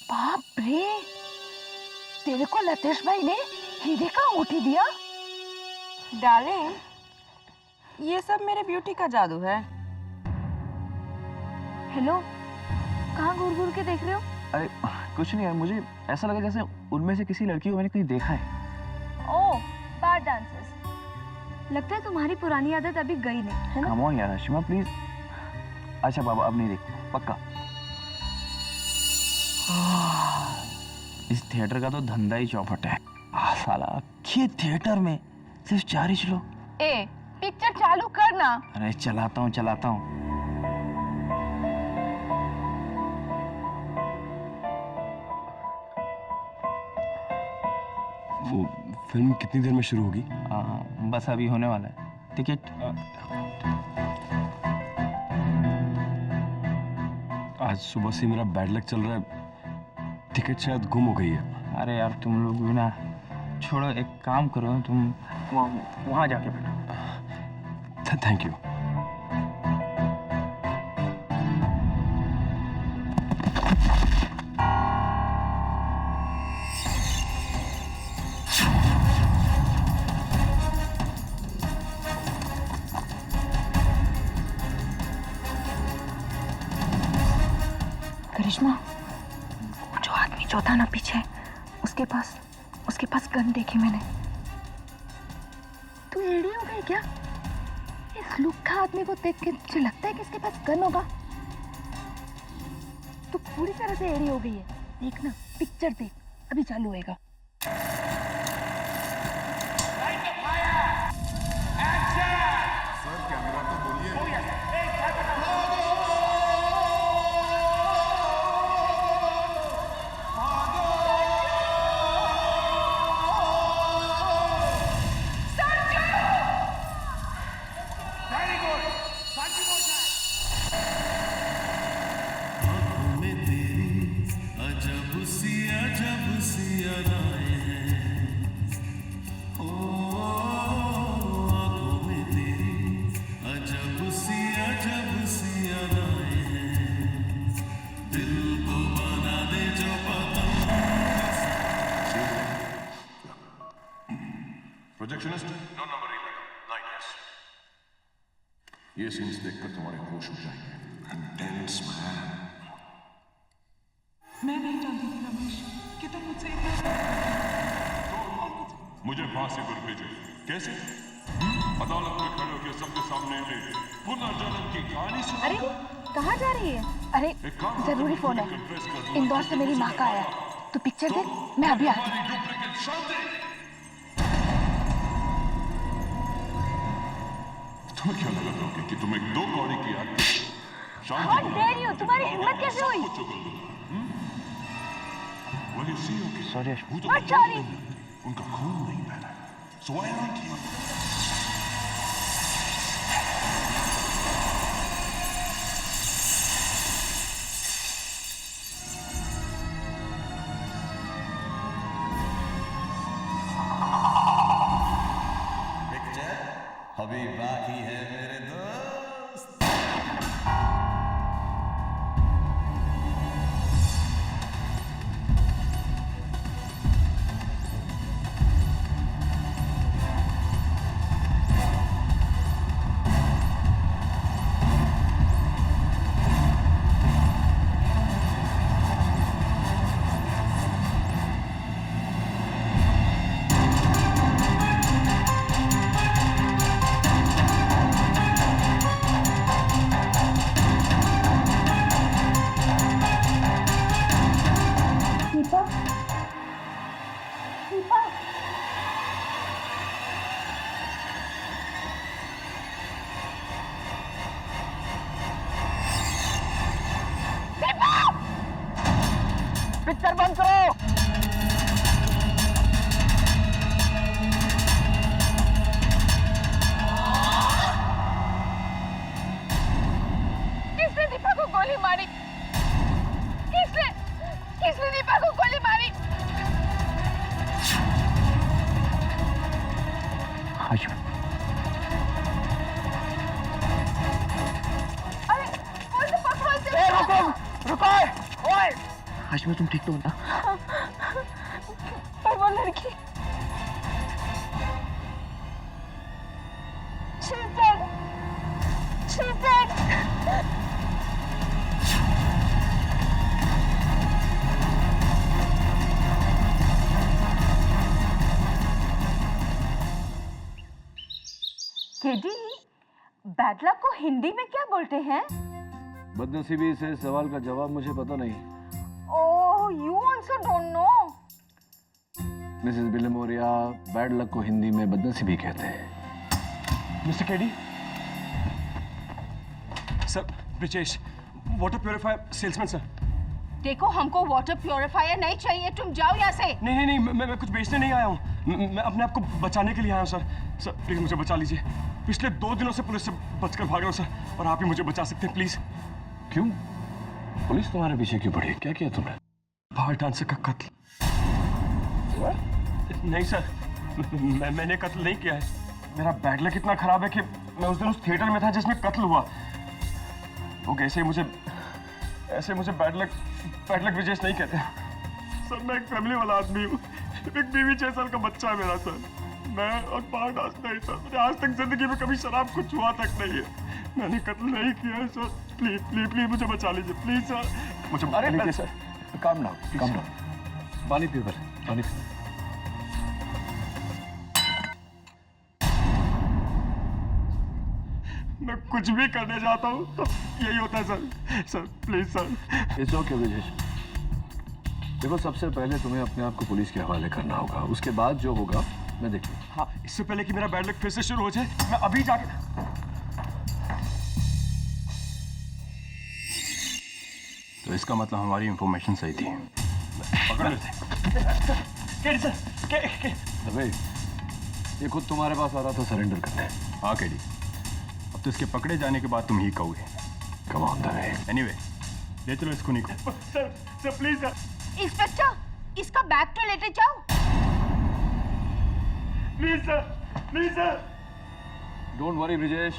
बाप रे, तेरे को लतेश भाई ने हीरे का अंगूठी दिया? डार्लिंग, ये सब मेरे ब्यूटी का जादू है। हेलो, कहाँ घूर घूर के देख रहे हो? अरे कुछ नहीं यार, मुझे ऐसा लगा जैसे उनमें से किसी लड़की को मैंने कहीं देखा है। ओह, बार डांसर्स। लगता है तुम्हारी पुरानी आदत अभी गई नहीं, है ना? कम ऑन यार आशिमा प्लीज। अच्छा बाबा, अब नहीं देखो पक्का। इस थिएटर का तो धंधा ही चौपट है। साला ये थिएटर में सिर्फ 4 ही लोग। ए, पिक्चर चालू करना। अरे चलाता हूँ। वो फिल्म कितनी देर में शुरू होगी? बस अभी होने वाला है। टिकट? आज सुबह से मेरा बैड लक चल रहा है, टिकट शायद गुम हो गई है। अरे यार तुम लोग भी ना, छोड़ो, एक काम करो, तुम वहाँ जाके बैठो। Thank you. करिश्मा, जो आदमी जो था ना पीछे, उसके पास गन देखी मैंने। तू एड़ी हो गई क्या? इस लुक्खा आदमी को देख के मुझे लगता है कि इसके पास गन होगा। तू पूरी तरह से एड़ी हो गई है। देख ना, पिक्चर देख, अभी चालू होएगा। Projectionist, no number 11, 9S। ये सीन्स देखकर तुम्हारे होश उड़ जाएंगे। Intense man. मैं नहीं जानती थी रमेश कि तुम मुझसे इतना मुझे फांसी पर भेजो। कैसे? अदालत में खड़े होकर सबके सामने पुनर्जन्म की कहानी सुना। अरे कहाँ जा रही है? अरे जरूरी फोन है, इंदौर से मेरी माँ का आया। तू पिक्चर देख, मैं अभी आती हूँ। तुम्हें क्या लगा था कि तुम एक 2 कौड़ी की आग How dare you? तुम्हारी हिम्मत कैसे हुई? सॉरी। What sorry? उनका खून नहीं बहना, so why not you? अभी बाकी है मेरे दोस्त। पिक्चर बंद करो। किसने दीपा को गोली मारी? किसने दीपा को गोली मारी? अरे रुको, ओए हाशमी तुम ठीक तो हो ना? पर वो लड़की She's dead. She's dead. KD, bad luck को हिंदी में क्या बोलते हैं? बदनसीबी से सवाल का जवाब मुझे पता नहीं। ओह, you also don't know. Mrs Bilimoria, bad luck को हिंदी में बदनसीबी कहते हैं। Mister KD, sir Brijesh, water purifier salesman sir. देखो, हमको वाटर प्योरीफायर नहीं चाहिए, तुम जाओ यहाँ से। नहीं, मैं कुछ बेचने नहीं आया हूँ। मैं अपने आप को बचाने के लिए आया हूँ सर। सर प्लीज मुझे बचा लीजिए। पिछले 2 दिनों से पुलिस से बचकर भाग रहा हूँ सर, और आप ही मुझे बचा सकते हैं प्लीज। क्यों? पुलिस तुम्हारे पीछे क्यों पड़ी? क्या किया तुमने? बाहर डांसर का कत्ल। नहीं सर, मैंने कत्ल नहीं किया है। मेरा बैड लक इतना खराब है कि मैं उस दिन उस थिएटर में था जिसमें कत्ल हुआ। लोग ऐसे मुझे बैड लक विजेश नहीं कहते। सर मैं एक फैमिली वाला आदमी हूँ। एक बीवी 6 साल का बच्चा है मेरा सर। मैं और बाहर डांस नहीं सर। मैंने आज तक जिंदगी में कभी शराब को छुआ तक नहीं है। मैंने कत्ल नहीं किया है सर। प्लीज मुझे बचा लीजिए प्लीज सर। मुझे अरे नहीं सर, काम डाउन। पानी पी, पानी पी। मैं कुछ भी करने जाता हूँ तो यही होता है sir. Sir please sir. It's okay Brijesh. देखो, सबसे पहले तुम्हें अपने आप को पुलिस के हवाले करना होगा। उसके बाद जो होगा मैं देख लूंगा। हाँ, इससे पहले कि मेरा बैड लक फिर से शुरू हो जाए, मैं अभी जाके। तो इसका मतलब हमारी इंफॉर्मेशन सही थी। पकड़ केडी सर, अबे, ये खुद तुम्हारे पास आ रहा था सरेंडर करने। हाँ केडी, अब तो इसके पकड़े जाने के बाद तुम ही कहोगे। Come on the way. Anyway, ले चलो इसको निको। Sir please sir. इंस्पेक्टर, इसका बैग तो लेते जाओ। Please sir. Don't worry Brijesh.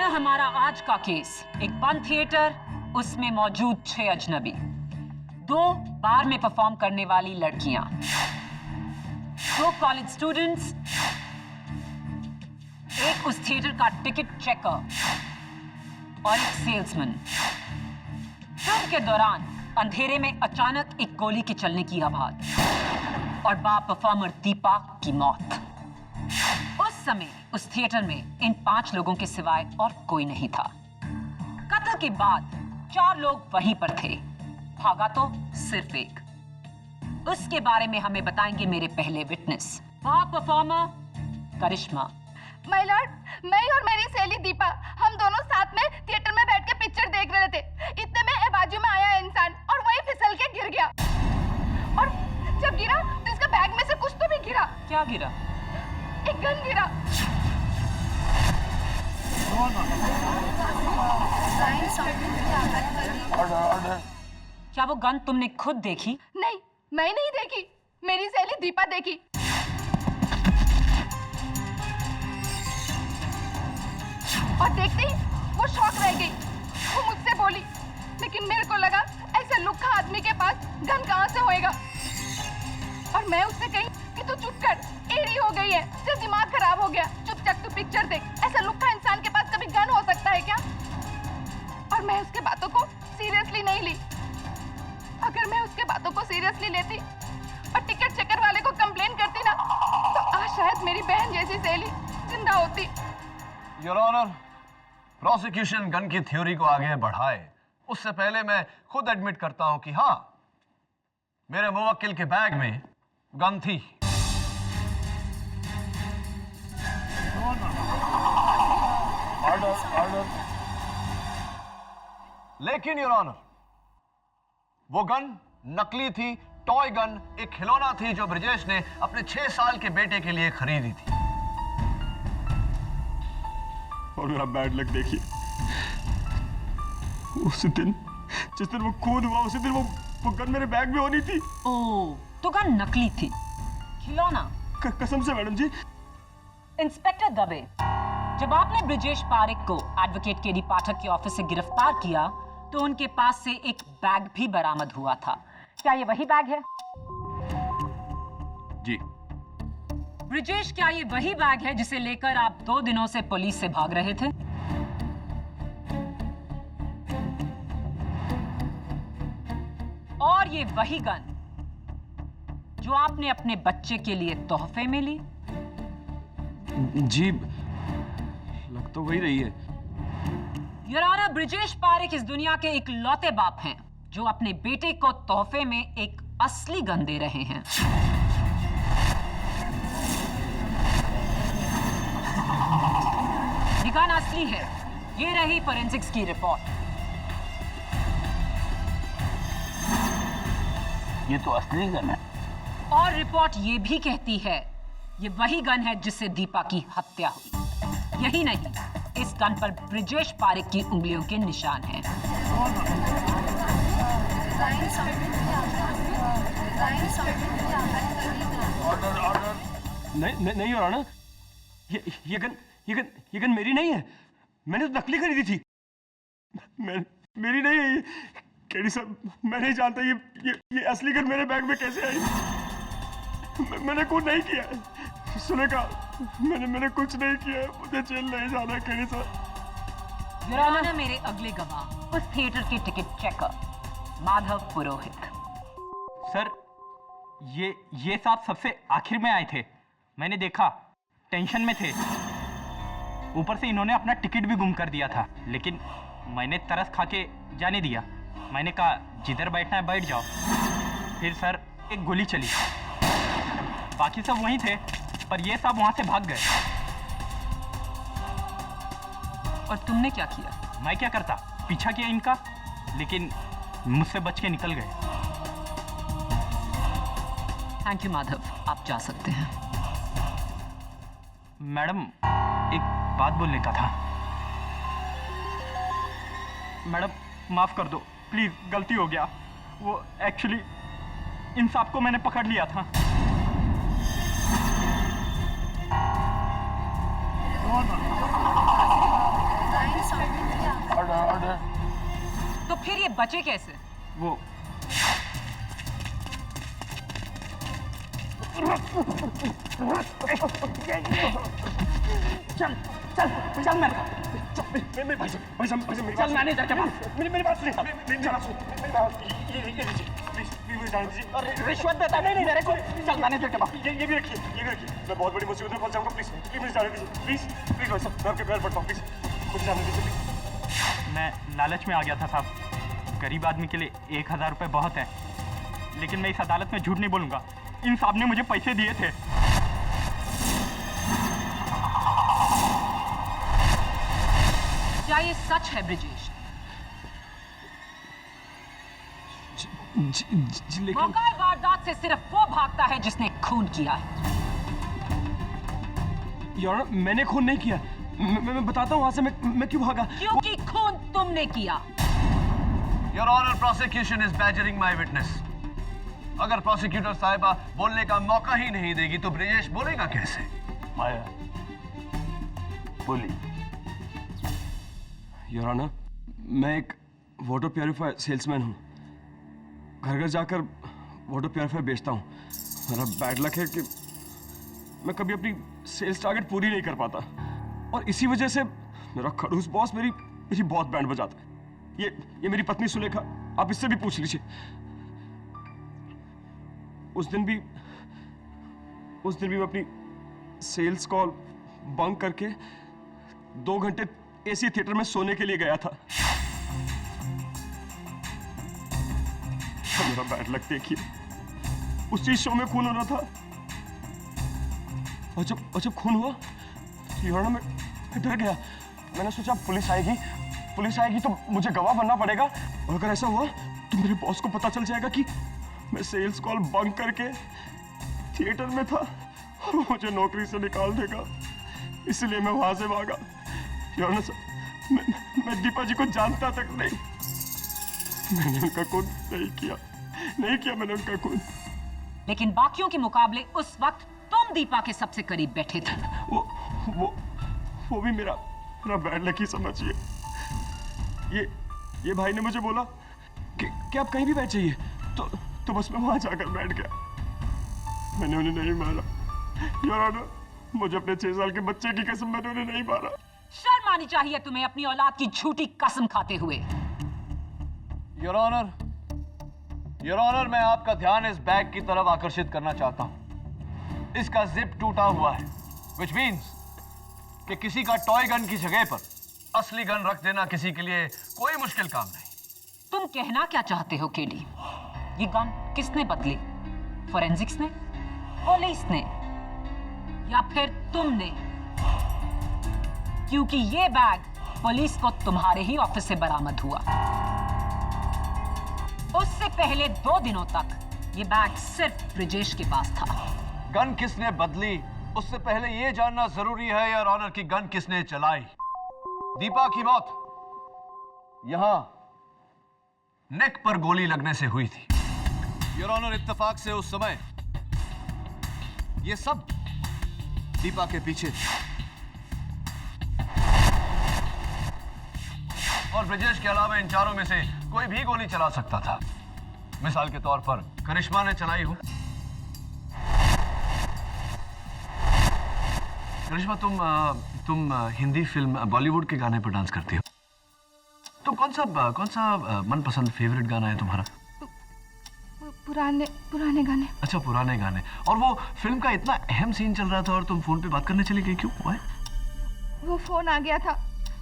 हमारा आज का केस एक बंद थिएटर, उसमें मौजूद 6 अजनबी, 2 बार में परफॉर्म करने वाली लड़कियां, 2 कॉलेज स्टूडेंट्स, एक उस थिएटर का टिकट चेकर और एक सेल्समैन। फिल्म के दौरान अंधेरे में अचानक एक गोली के चलने की आवाज और बार परफॉर्मर दीपा की मौत। उस समय उस थिएटर में इन 5 लोगों के सिवाय और कोई नहीं था। कत्ल के बाद 4 लोग वहीं पर थे, भागा तो सिर्फ एक। उसके बारे में हमें बताएंगे मेरे पहले witness, bar performer Karishma. My lord, मैं और मेरी सहेली दीपा, हम दोनों साथ में थिएटर में बैठ के पिक्चर देख रहे थे। इतने में बाजू में आया इंसान और वही फिसल के गिर गया। और जब गिरा तो इसका बैग में से कुछ तो भी गिरा। क्या गिरा? एक गन गिरा। क्या वो गन तुमने खुद देखी? नहीं, मैं नहीं देखी, मेरी सहेली दीपा देखी। और देखते ही वो शॉक रह गई। वो मुझसे बोली, लेकिन मेरे को लगा ऐसे लुक्खा आदमी के पास गन कहां से होएगा। और मैं उससे कही कि तू चुप कर, एड़ी हो गई है, तेरा दिमाग खराब हो गया, चुपचाप तू पिक्चर देख। ऐसा लुक्खा इंसान के पास कभी गन हो सकता है क्या? और मैं उसके बातों को सीरियसली नहीं ली। अगर मैं उसके बातों को सीरियसली लेती और टिकट चेकर वाले को कंप्लेन करती ना, तो आज शायद मेरी बहन जैसी सहेली जिंदा होती। योर ऑनर, प्रोसिक्यूशन गन की थ्योरी को आगे बढ़ाए उससे पहले मैं खुद एडमिट करता हूं कि हाँ, मेरे मुवक्किल के बैग में गन थी। ऑर्डर। लेकिन योर ऑनर, वो गन नकली थी, टॉय गन, एक खिलौना थी जो ब्रिजेश ने अपने 6 साल के बेटे के लिए खरीदी थी। और मेरा बैड लक देखिए, उस दिन जिस दिन वो खून हुआ उसी दिन वो गन मेरे बैग में होनी थी। ओह, तो गन नकली थी। खिलौना। कसम से मैडम जी। इंस्पेक्टर दबे, जब आपने ब्रिजेश पारेख को एडवोकेट केडी पाठक के ऑफिस से गिरफ्तार किया तो उनके पास से एक बैग भी बरामद हुआ था। क्या ये वही बैग है? जी। ब्रिजेश, क्या ये वही बैग है जिसे लेकर आप 2 दिनों से पुलिस से भाग रहे थे? और ये वही गन जो आपने अपने बच्चे के लिए तोहफे में ली? जी, लग तो वही रही है। योर ऑनर, ब्रिजेश पारेख इस दुनिया के इकलौते बाप हैं जो अपने बेटे को तोहफे में एक असली गन दे रहे हैं। ये गन असली है। ये रही फोरेंसिक्स की रिपोर्ट। ये तो असली गन है। और रिपोर्ट ये भी कहती है ये वही गन है जिससे दीपा की हत्या हुई। यही नहीं, इस गन पर ब्रिजेश पारेख की उंगलियों के निशान हैं। Order order. नहीं हो रहा ना। ये गन मेरी नहीं है। मैंने तो नकली खरीदी थी। मेरी नहीं है ये। केडी साहब, मैं नहीं जानता ये असली गन मेरे बैग में कैसे आई। मैंने कुछ नहीं किया है। सुनेगा, मैंने कुछ नहीं किया है। मुझे जेल नहीं जाना केडी साहब। योर ऑनर, मेरे अगले गवाह उस थिएटर के टिकट चेकर माधव पुरोहित। सर, ये साहब सबसे आखिर में आए थे। मैंने देखा, टेंशन में थे। ऊपर से इन्होंने अपना टिकट भी गुम कर दिया था, लेकिन मैंने तरस खा के जाने दिया। मैंने कहा जिधर बैठना है बैठ जाओ। फिर सर एक गोली चली। बाकी सब वहीं थे, पर ये सब वहां से भाग गए। और तुमने क्या किया? मैं क्या करता, पीछा किया इनका, लेकिन मुझसे बच के निकल गए। थैंक यू माधव, आप जा सकते हैं। मैडम, एक बात बोलने का था। मैडम, माफ कर दो प्लीज, गलती हो गया। वो एक्चुअली इन सब को मैंने पकड़ लिया था। ऑर्डर। तो फिर ये बचे कैसे? वो चल चल चल मेरे भाई साहब, चल मैनेजर के पास। मेरी बात सुनिए। मेरी बात सुनिए। ये लीजिए, प्लीज मुझे जाने दीजिए। अरे रिश्वत देता नहीं मेरे को। चल मैनेजर के पास। ये भी रखिए, ये भी रखिए। मैं बहुत बड़ी मुसीबत में फंस जाऊंगा। प्लीज मुझे जाने दीजिए। प्लीज भाई साहब, मैं आपके पैर पड़ता हूँ। प्लीज मुझे जाने दीजिए प्लीज। मैं लालच में आ गया था साहब। गरीब आदमी के लिए 1000 रुपये बहुत है, लेकिन मैं इस अदालत में झूठ नहीं बोलूंगा। इन साहब ने मुझे पैसे दिए थे। क्या ये सच है ब्रिजेश? लेकिन मौका वारदात से सिर्फ वो भागता है जिसने खून किया है। यार, मैंने खून नहीं किया। मैं बताता हूँ वहां से मैं क्यों भागा। क्योंकि खून तुमने किया। Your honour, prosecution is badgering my witness. अगर प्रोसिक्यूटर साहिबा बोलने का मौका ही नहीं देगी तो ब्रिजेश बोलेगा कैसे? माया बोली। योर ऑनर, मैं एक वाटर प्योरीफायर सेल्समैन हूँ। घर घर जाकर वाटर प्योरीफायर बेचता हूँ। मेरा बैड लक है कि मैं कभी अपनी सेल्स टारगेट पूरी नहीं कर पाता, और इसी वजह से मेरा खड़ूस बॉस मेरी बहुत बैंड बजाता है। ये मेरी पत्नी सुलेखा, आप इससे भी पूछ लीजिए। उस दिन भी मैं अपनी सेल्स कॉल बंक करके 2 घंटे एसी थिएटर में सोने के लिए गया था। मेरा बैड लक देखिए, उसी शो में खून होना था। और जब खून हुआ तो मैं डर गया। मैंने सोचा पुलिस आएगी तो मुझे गवाह बनना पड़ेगा, और अगर ऐसा हुआ तो मेरे बॉस को पता चल जाएगा कि मैं सेल्स कॉल बंक करके थिएटर में था और वो मुझे नौकरी से निकाल देगा। इसलिए मैं वहां से भागा। मैं दीपा जी को जानता तक नहीं। मैंने उनका खून नहीं किया मैंने उनका खून। लेकिन बाकियों के मुकाबले उस वक्त तुम दीपा के सबसे करीब बैठे थे। वो भी मेरा बैड लक ही समझिए। ये भाई ने मुझे बोला कि आप कहीं भी बैठ जाइए, तो बस मैं वहां जाकर बैठ गया। मैंने उन्हें नहीं मारा योर ऑनर, मुझे अपने 6 साल के बच्चे की कसम, मैंने उन्हें नहीं मारा। शर्म आनी चाहिए तुम्हें अपनी औलाद की झूठी कसम खाते हुए। योर ऑनर, मैं आपका ध्यान इस बैग की तरफ आकर्षित करना चाहता हूं। इसका जिप टूटा हुआ है, which means कि किसी का टॉय गन की जगह पर असली गन रख देना किसी के लिए कोई मुश्किल काम नहीं। तुम कहना क्या चाहते हो केडी? ये गन किसने बदली? फोरेंसिक्स ने, पुलिस ने, या फिर तुमने? क्योंकि ये बैग पुलिस को तुम्हारे ही ऑफिस से बरामद हुआ। उससे पहले 2 दिनों तक ये बैग सिर्फ ब्रिजेश के पास था। गन किसने बदली उससे पहले यह जानना जरूरी है योर ऑनर कि गन किसने चलाई। दीपा की मौत यहां नेक पर गोली लगने से हुई थी योर ऑनर। इत्तेफाक से उस समय ये सब दीपा के पीछे थे और ब्रिजेश के अलावा इन चारों में से कोई भी गोली चला सकता था। मिसाल के तौर पर करिश्मा ने चलाई हो। करिश्मा, तुम हिंदी फिल्म बॉलीवुड के गाने पर डांस करती हो। तो कौन सा मनपसंद फेवरेट गाना है तुम्हारा? पुराने गाने। अच्छा, पुराने गाने। और वो फिल्म का इतना अहम सीन चल रहा था और तुम फोन पे बात करने चली गई, क्यों? वो फोन आ गया था,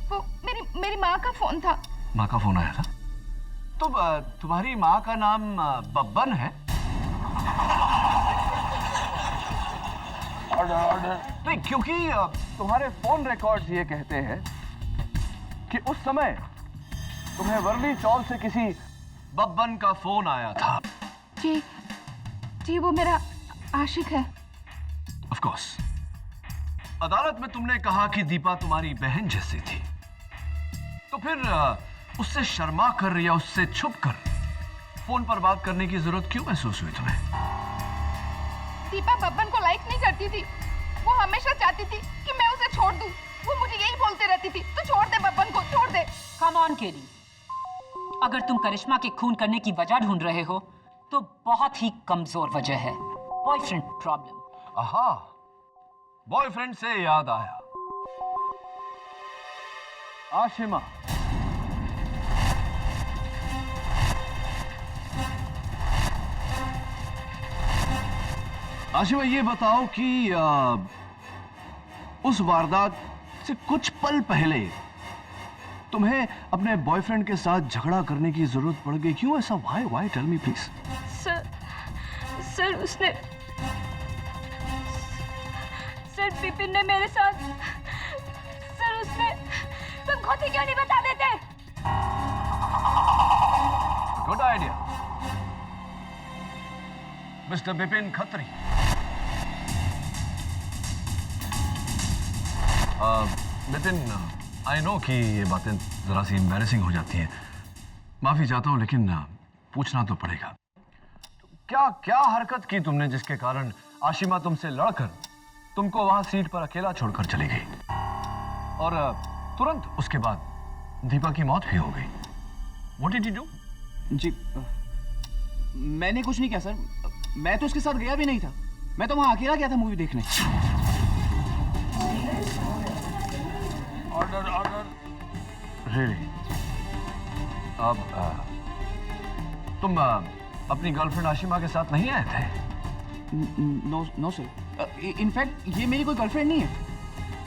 वो मेरी माँ का फोन था। माँ का फोन आया था? तो तुम्हारी माँ का नाम बब्बन है? ऑर्डर। नहीं, क्योंकि तुम्हारे फोन रिकॉर्ड्स ये कहते हैं कि उस समय तुम्हें वर्ली चौल से किसी बब्बन का फोन आया था। जी, वो मेरा आशिक है। Of course. अदालत में तुमने कहा कि दीपा तुम्हारी बहन जैसी थी, तो फिर उससे शर्मा कर या उससे छुप कर फोन पर बात करने की जरूरत क्यों महसूस हुई तुम्हें? दीपा बब्बन को लाइक नहीं करती थी। वो हमेशा चाहती थी कि मैं उसे छोड़ दूं। वो मुझे यही बोलती रहती थी, तू छोड़ दे बब्बन को, छोड़ दे। कम ऑन केडी, अगर तुम करिश्मा के खून करने की वजह ढूंढ रहे हो तो बहुत ही कमजोर वजह है, बॉयफ्रेंड प्रॉब्लम। आहा, बॉयफ्रेंड से याद आया, आशिमा, आशिमा ये बताओ कि उस वारदात से कुछ पल पहले तुम्हें अपने बॉयफ्रेंड के साथ झगड़ा करने की जरूरत पड़ गई, क्यों ऐसा? Why tell me please. Sir Vipin ने मेरे साथ, सर उसने, तुम खुद ही क्यों नहीं बता देते? Good idea mister Vipin Khatri. Vipin, I know कि ये बातें जरा सी एम्बैरेसिंग हो जाती हैं, माफी चाहता हूं, लेकिन पूछना तो पड़ेगा। क्या हरकत की तुमने जिसके कारण आशिमा तुमसे लड़कर तुमको वहां सीट पर अकेला छोड़कर चली गई और तुरंत उसके बाद दीपा की मौत भी हो गई? What did you do? जी, मैंने कुछ नहीं किया सर। मैं तो उसके साथ गया भी नहीं था। मैं तो वहां अकेला गया था मूवी देखने। ऑर्डर। Really? अब तुम अपनी गर्लफ्रेंड आशिमा के साथ नहीं आए थे? No sir. इनफैक्ट ये मेरी कोई गर्लफ्रेंड नहीं है।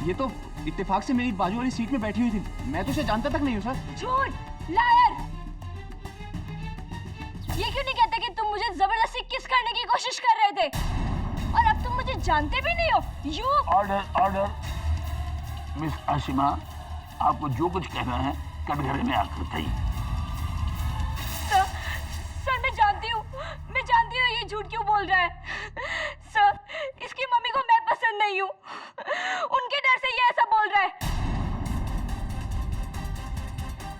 ये तो इत्तेफाक से मेरी बाजू वाली सीट में बैठी हुई थी। मैं तो उसे जानता तक नहीं हूँ सर। झूठ, लायर। ये क्यों नहीं कहते कि तुम मुझे जबरदस्ती किस करने की कोशिश कर रहे थे? और अब तुम मुझे जानते भी नहीं हो। You order. मिस आशिमा, आपको जो कुछ कहना है कटघरे में आकर कहिए। सर मैं जानती हूँ ये झूठ क्यों बोल रहा है। सर, इसकी मम्मी को मैं पसंद नहीं हूँ। उनके डर से ये ऐसा बोल रहा है।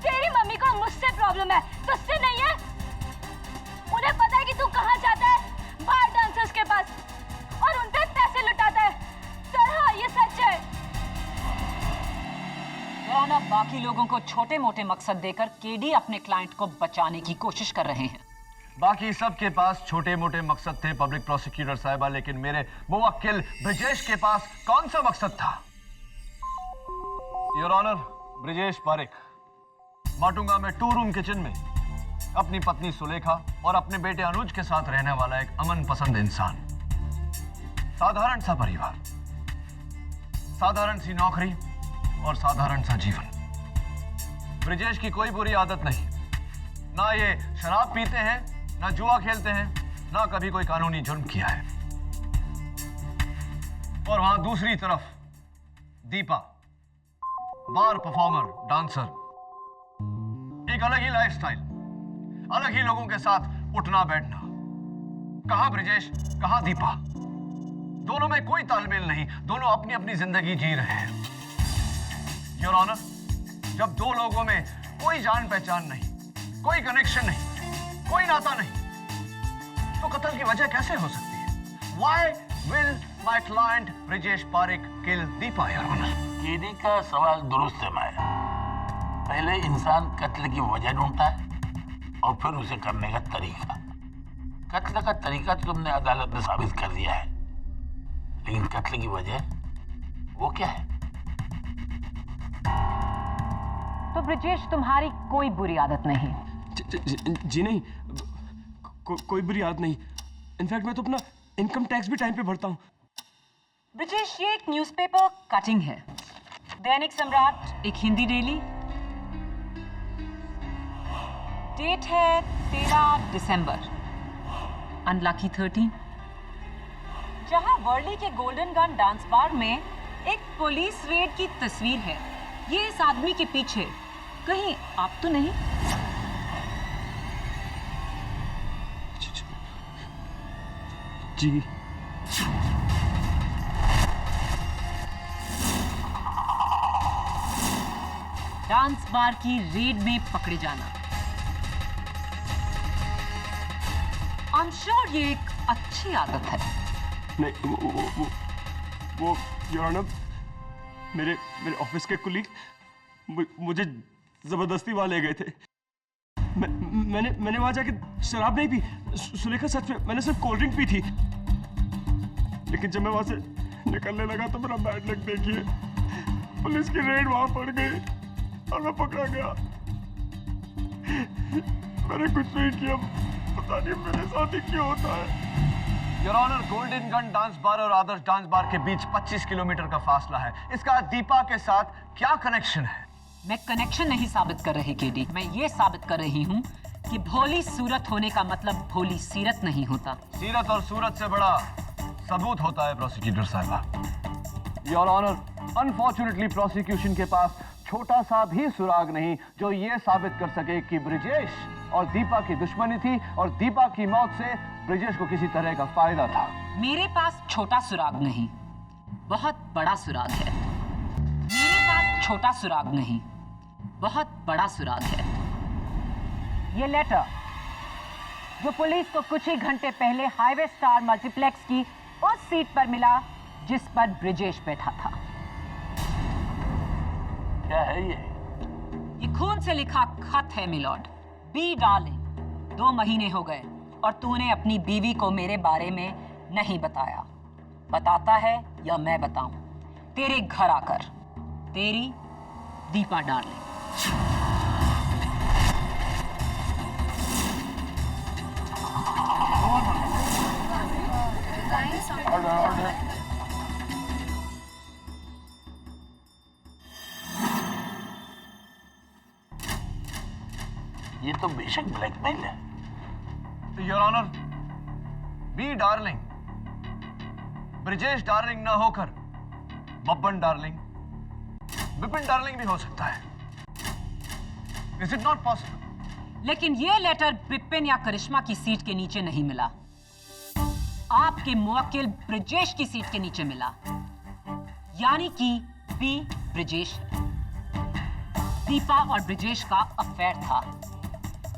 तेरी मम्मी को मुझसे प्रॉब्लम है तो मुझसे नहीं है। उन्हें पता है कि तू कहाँ जाता है, बाहर डांसर्स के पास, और उन पे पैसे लुटाता है। सर हाँ, ये सच है। राना, बाकी लोगों को छोटे मोटे मकसद देकर केडी अपने क्लाइंट को बचाने की कोशिश कर रहे हैं। बाकी सबके पास छोटे मोटे मकसद थे पब्लिक प्रोसिक्यूटर साहिबा, लेकिन मेरे मुवक्किल ब्रिजेश के पास कौन सा मकसद था? योर ऑनर, ब्रिजेश पारेख माटुंगा में 2 रूम किचन में अपनी पत्नी सुलेखा और अपने बेटे अनुज के साथ रहने वाला एक अमन पसंद इंसान। साधारण सा परिवार, साधारण सी नौकरी और साधारण सा जीवन। ब्रिजेश की कोई बुरी आदत नहीं, ना ये शराब पीते हैं, ना जुआ खेलते हैं, ना कभी कोई कानूनी जुर्म किया है। और वहां दूसरी तरफ दीपा, बार परफॉर्मर, डांसर, एक अलग ही लाइफस्टाइल, अलग ही लोगों के साथ उठना बैठना। कहां ब्रिजेश, कहां दीपा? दोनों में कोई तालमेल नहीं, दोनों अपनी अपनी जिंदगी जी रहे हैं। योर ऑनर, जब 2 लोगों में कोई जान पहचान नहीं, कोई कनेक्शन नहीं, कोई नाता नहीं, तो कत्ल की वजह कैसे हो सकती है? Why will my client Brijesh Parekh kill Deepa, your honour? KD का सवाल दुरुस्त है माया। पहले इंसान कत्ल की वजह ढूंढता है और फिर उसे करने का तरीका। कत्ल का तरीका तो तुमने अदालत में साबित कर दिया है, लेकिन कत्ल की वजह वो क्या है? तो ब्रिजेश, तुम्हारी कोई बुरी आदत नहीं। जी नहीं, कोई बुरी आदत नहीं। इनफैक्ट मैं तो अपना इनकम टैक्स भी टाइम पे भरता हूँ। ब्रिजेश, ये एक न्यूज़पेपर कटिंग है, दैनिक सम्राट, एक हिंदी डेली। डेट है 13 दिसंबर, अनलकी 13, जहां वर्ली के गोल्डन गन डांस बार में एक पुलिस रेड की तस्वीर है। ये इस आदमी के पीछे, कहीं आप तो नहीं? जी। डांस बार की रेड में पकड़े जाना, आई एम श्योर ये एक अच्छी आदत है। नहीं, वो योर ऑनर, मेरे ऑफिस के कुलीग मुझे जबरदस्ती वहां ले गए थे। मैंने वहां जाके शराब नहीं पी, सुलेखा सच में मैंने सिर्फ कोल्ड ड्रिंक पी थी। लेकिन जब मैं वहां से निकलने लगा तो मेरा बैड लक देखिए, पुलिस की रेड वहां पड़ गई और मैं पकड़ा गया। मैंने कुछ नहीं किया, पता नहीं मेरे साथ ही क्यों होता है। Your honour, golden gun dance bar और आदर्श डांस बार के बीच 25 किलोमीटर का फासला है। इसका दीपा के साथ क्या कनेक्शन है? मैं कनेक्शन नहीं साबित कर रही केडी, मैं ये साबित कर रही हूँ कि भोली सूरत होने का मतलब भोली सीरत नहीं होता। सीरत और सूरत से बड़ा सबूत होता है प्रोसिक्यूटर साहबा। योर ऑनर, अनफॉर्चुनेटली प्रोसिक्यूशन के पास छोटा सा भी सुराग नहीं जो ये साबित कर सके कि ब्रिजेश और दीपा की दुश्मनी थी और दीपा की मौत से ब्रिजेश को किसी तरह का फायदा था। मेरे पास छोटा सुराग नहीं, बहुत बड़ा सुराग है। मेरे पास छोटा सुराग नहीं, बहुत बड़ा सुराग है। ये लेटर जो पुलिस को कुछ ही घंटे पहले हाईवे स्टार मल्टीप्लेक्स की उस सीट पर मिला जिस पर ब्रिजेश बैठा था। क्या है ये खून से लिखा खत है मिलॉर्ड। बी डार्लिंग, 2 महीने हो गए और तूने अपनी बीवी को मेरे बारे में नहीं बताया। बताता है या मैं बताऊं? तेरे घर आकर। तेरी दीपा डार्लिंग। ये तो बेशक ब्लैकमेल है। Your honour, be darling Brijesh darling ना होकर बब्बन डार्लिंग, विपिन डार्लिंग भी हो सकता है। Is it not possible? लेकिन ये लेटर विपिन या करिश्मा की सीट के नीचे नहीं मिला, आपके मुवक्किल ब्रिजेश की सीट के नीचे मिला। यानी कि बी ब्रिजेश, दीपा और ब्रिजेश का अफेयर था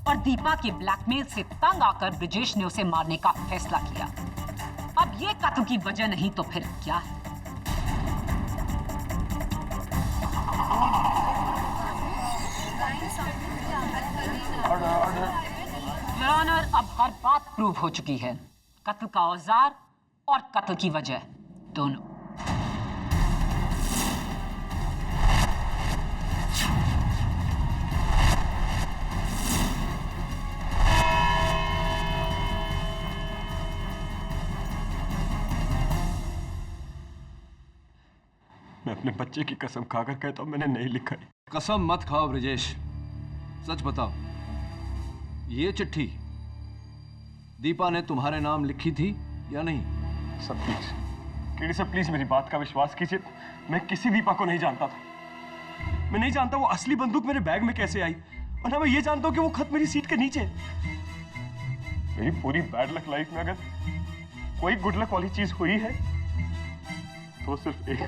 और दीपा के ब्लैकमेल से तंग आकर ब्रिजेश ने उसे मारने का फैसला किया। अब ये कत्ल की वजह नहीं तो फिर क्या है? योर ऑनर, अब हर बात प्रूव हो चुकी है। कत्ल का औजार और कत्ल की वजह दोनों। मैं अपने बच्चे की कसम खाकर कहता हूं मैंने नहीं लिखा है। कसम मत खाओ ब्रिजेश, सच बताओ, ये चिट्ठी दीपा ने तुम्हारे नाम लिखी थी या नहीं? Sir please, KD sir please मेरी बात का विश्वास कीजिए। मैं किसी दीपा को नहीं जानता था। मैं नहीं जानता वो असली बंदूक मेरे बैग में कैसे आई, और ना मैं ये जानता हूं कि वो खत मेरी सीट के नीचे। मेरी पूरी बैड लक लाइफ में अगर कोई गुड लक वाली चीज हुई है तो सिर्फ एक,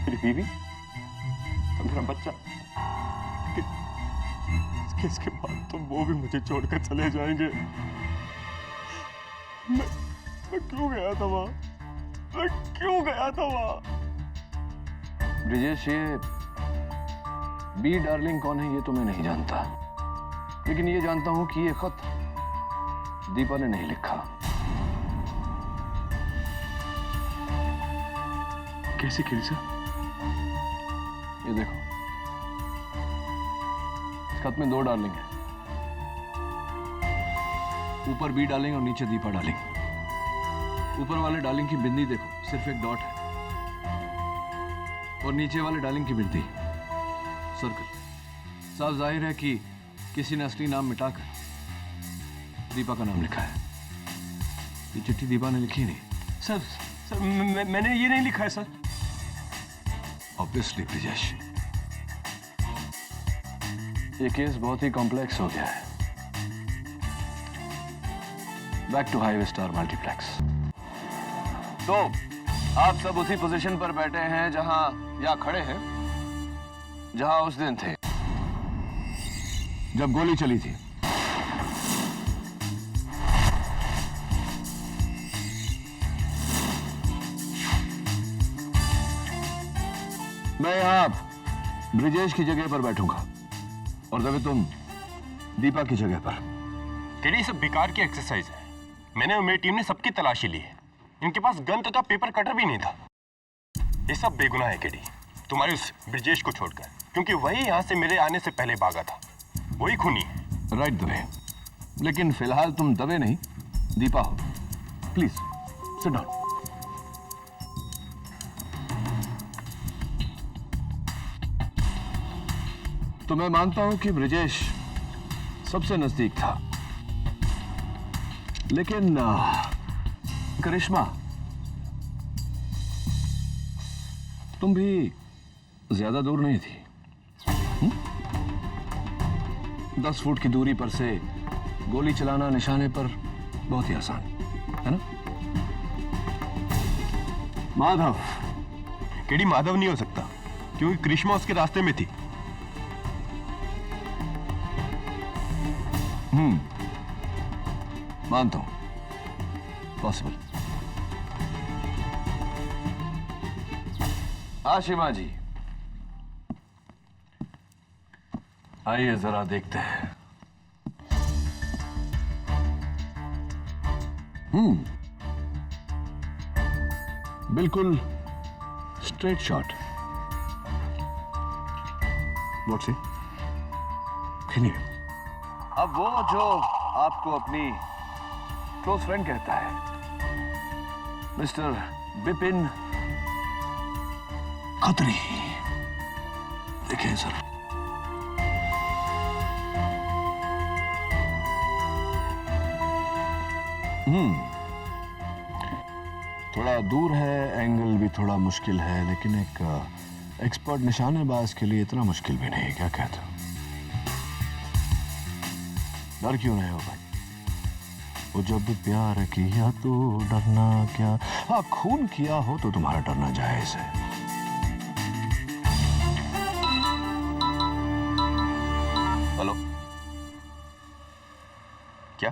मेरी बीवी और मेरा बच्चा। इसके बाद तो वो भी मुझे छोड़कर चले जाएंगे। मैं क्यों गया था वहां? मैं क्यों गया था वहां? ब्रिजेश, ये बी डार्लिंग कौन है ये तो मैं नहीं जानता, लेकिन ये जानता हूं कि ये खत दीपा ने नहीं लिखा। कैसे खेल सर? ये देखो, इस खत में 2 डार्लिंग है। ऊपर बी डार्लिंग और नीचे दीपा डार्लिंग। ऊपर वाले डार्लिंग की बिंदी देखो, सिर्फ एक डॉट है, और नीचे वाले डार्लिंग की बिंदी सर्कल। साफ जाहिर है कि किसी ने असली नाम मिटाकर दीपा का नाम लिखा है। ये चिट्ठी दीपा ने लिखी नहीं। सर मैंने ये नहीं लिखा है सर। ऑब्वियसली ब्रिजेश, ये केस बहुत ही कॉम्प्लेक्स हो गया है। Back to highway star multiplex. तो आप सब उसी पोजीशन पर बैठे हैं जहां, या खड़े हैं जहां उस दिन थे जब गोली चली थी। मैं यहां ब्रिजेश की जगह पर बैठूंगा और तभी तुम दीपा की जगह पर। केडी, सब बेकार की एक्सरसाइज है। मैंने और मेरी टीम ने सबकी तलाशी ली है। इनके पास गन तथा पेपर कटर भी नहीं था। ये सब बेगुनाह है केडी, तुम्हारे उस ब्रिजेश को छोड़कर, क्योंकि वही यहां से मेरे आने से पहले भागा था। वही खूनी है। राइट दवे, लेकिन फिलहाल तुम दवे नहीं दीपा हो। Please sit down. तो मैं मानता हूं कि ब्रिजेश सबसे नजदीक था, लेकिन करिश्मा, तुम भी ज्यादा दूर नहीं थी। 10 फुट की दूरी पर से गोली चलाना निशाने पर बहुत ही आसान है ना? माधव। केडी, माधव नहीं हो सकता, क्योंकि करिश्मा उसके रास्ते में थी। मानता हूं, पॉसिबल। आशिमा जी, आइए जरा देखते हैं। बिल्कुल स्ट्रेट शॉट। What's it? अब वो जो आपको अपनी क्लोज फ्रेंड कहता है, मिस्टर बिपिन खत्री। देखिए सर, थोड़ा दूर है, एंगल भी थोड़ा मुश्किल है, लेकिन एक एक्सपर्ट निशानेबाज के लिए इतना मुश्किल भी नहीं। क्या कहते हो? डर क्यों रहे हो भाई? वो जब प्यार किया तो डरना क्या। हाँ, खून किया हो तो तुम्हारा डरना जायज है। हेलो, क्या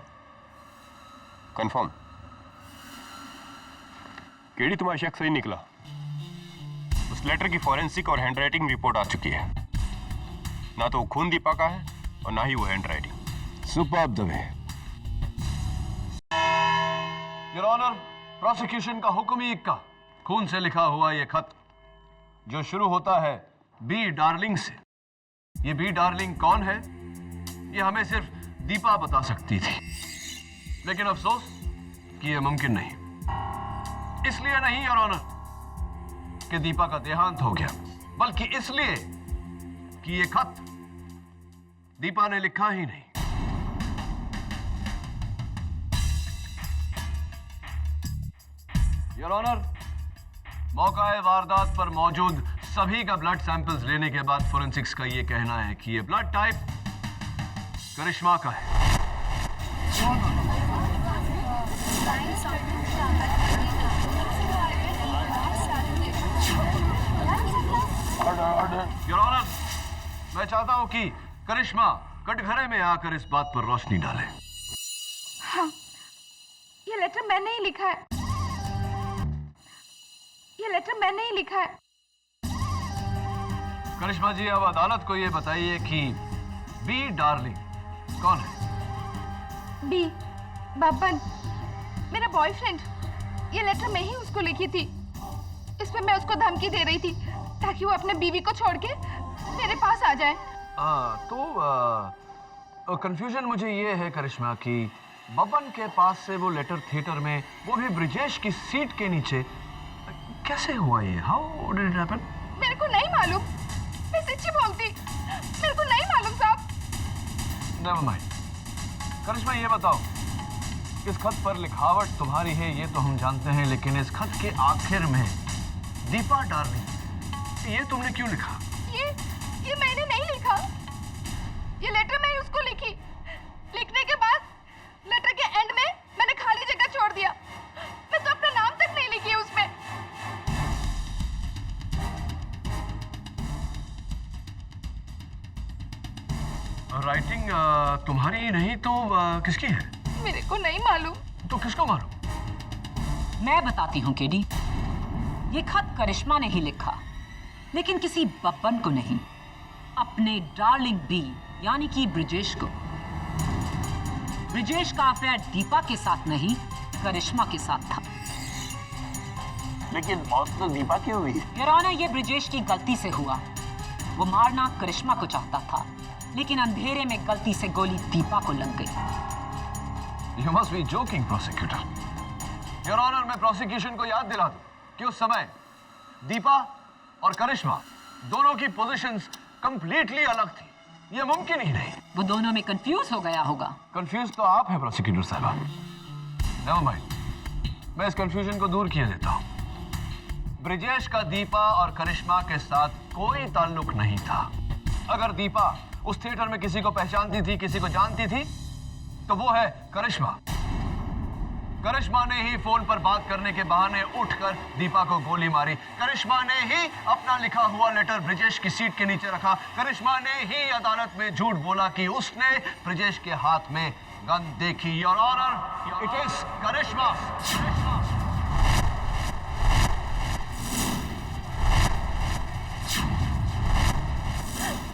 कंफर्म? केडी, तुम्हारा शक सही निकला। उस लेटर की फॉरेंसिक और हैंडराइटिंग रिपोर्ट आ चुकी है। ना तो वो खून दीपा का है और ना ही वो handwriting. Superb Dave. Your honour, prosecution का हुक्म ही इक्का। खून से लिखा हुआ ये खत जो शुरू होता है बी डार्लिंग से। ये बी डार्लिंग कौन है ये हमें सिर्फ दीपा बता सकती थी, लेकिन अफसोस कि ये मुमकिन नहीं। इसलिए नहीं योर ऑनर कि दीपा का देहांत हो गया, बल्कि इसलिए कि ये खत दीपा ने लिखा ही नहीं। योर ऑनर, मौका वारदात पर मौजूद सभी का ब्लड सैंपल्स लेने के बाद फोरेंसिक्स का यह कहना है कि यह ब्लड टाइप करिश्मा का है। योर ऑनर, मैं चाहता हूं कि करिश्मा कटघरे में आकर इस बात पर रोशनी डाले। हाँ, ये लेटर मैंने ही लिखा है। ये लेटर मैंने ही लिखा है। करिश्मा जी, अब अदालत को यह बताइए कि बी डार्लिंग कौन है? बी बब्बन, मेरा बॉयफ्रेंड। ये लेटर मैं ही उसको लिखी थी। इसमें मैं उसको धमकी दे रही थी ताकि वो अपने बीवी को छोड़ के मेरे पास आ जाए। तो कंफ्यूजन मुझे ये है करिश्मा कि बब्बन के पास से वो लेटर थिएटर में, वो भी ब्रिजेश की सीट के नीचे, कैसे हुआ ये? How did it happen? मेरे को नहीं मालूम। मैं सच्ची बोलती, मेरे को नहीं मालूम साहब। Never mind. करिश्मा ये बताओ, इस खत पर लिखावट तुम्हारी है ये तो हम जानते हैं, लेकिन इस खत के आखिर में दीपा डार्लिंग, ये तुमने क्यों लिखा? ये मैंने नहीं लिखा। ये लेटर मैं उसको लिखी। लिखने के बाद लेटर के एंड में मैंने खाली जगह छोड़ दिया। मैं तो अपना नाम तक नहीं लिखी उसमें। राइटिंग तुम्हारी नहीं तो किसकी है? मेरे को नहीं मालूम। तो किसको मालूम? मैं बताती हूँ केडी। ये खत करिश्मा ने ही लिखा, लेकिन किसी बब्बन को नहीं, अपने डार्लिंग बी यानी कि ब्रिजेश को। ब्रिजेश का अफेयर दीपा के साथ नहीं, करिश्मा के साथ था। लेकिन मौत तो दीपा की हुई। योर ऑनर, ये ब्रिजेश की गलती से हुआ। वो मारना करिश्मा को चाहता था, लेकिन अंधेरे में गलती से गोली दीपा को लग गई। You must be joking, prosecutor. Your Honor, मैं प्रोसिक्यूशन को याद दिला दूं कि उस समय दीपा और करिश्मा दोनों की पोजीशंस कंप्लीटली अलग थी। ये मुमकिन ही नहीं। वो दोनों में कंफ्यूज हो गया होगा। कंफ्यूज तो आप हैं प्रोसिक्यूटर साहबा। नेवर माइंड, मैं इस कंफ्यूजन को दूर किए देता हूं। ब्रिजेश का दीपा और करिश्मा के साथ कोई ताल्लुक नहीं था। अगर दीपा उस थिएटर में किसी को पहचानती थी, किसी को जानती थी, तो वो है करिश्मा। करिश्मा ने ही फोन पर बात करने के बहाने उठकर दीपा को गोली मारी। करिश्मा ने ही अपना लिखा हुआ लेटर ब्रिजेश की सीट के नीचे रखा। करिश्मा ने ही अदालत में झूठ बोला कि उसने ब्रिजेश के हाथ में गन देखी। Your honour, it is Karishma.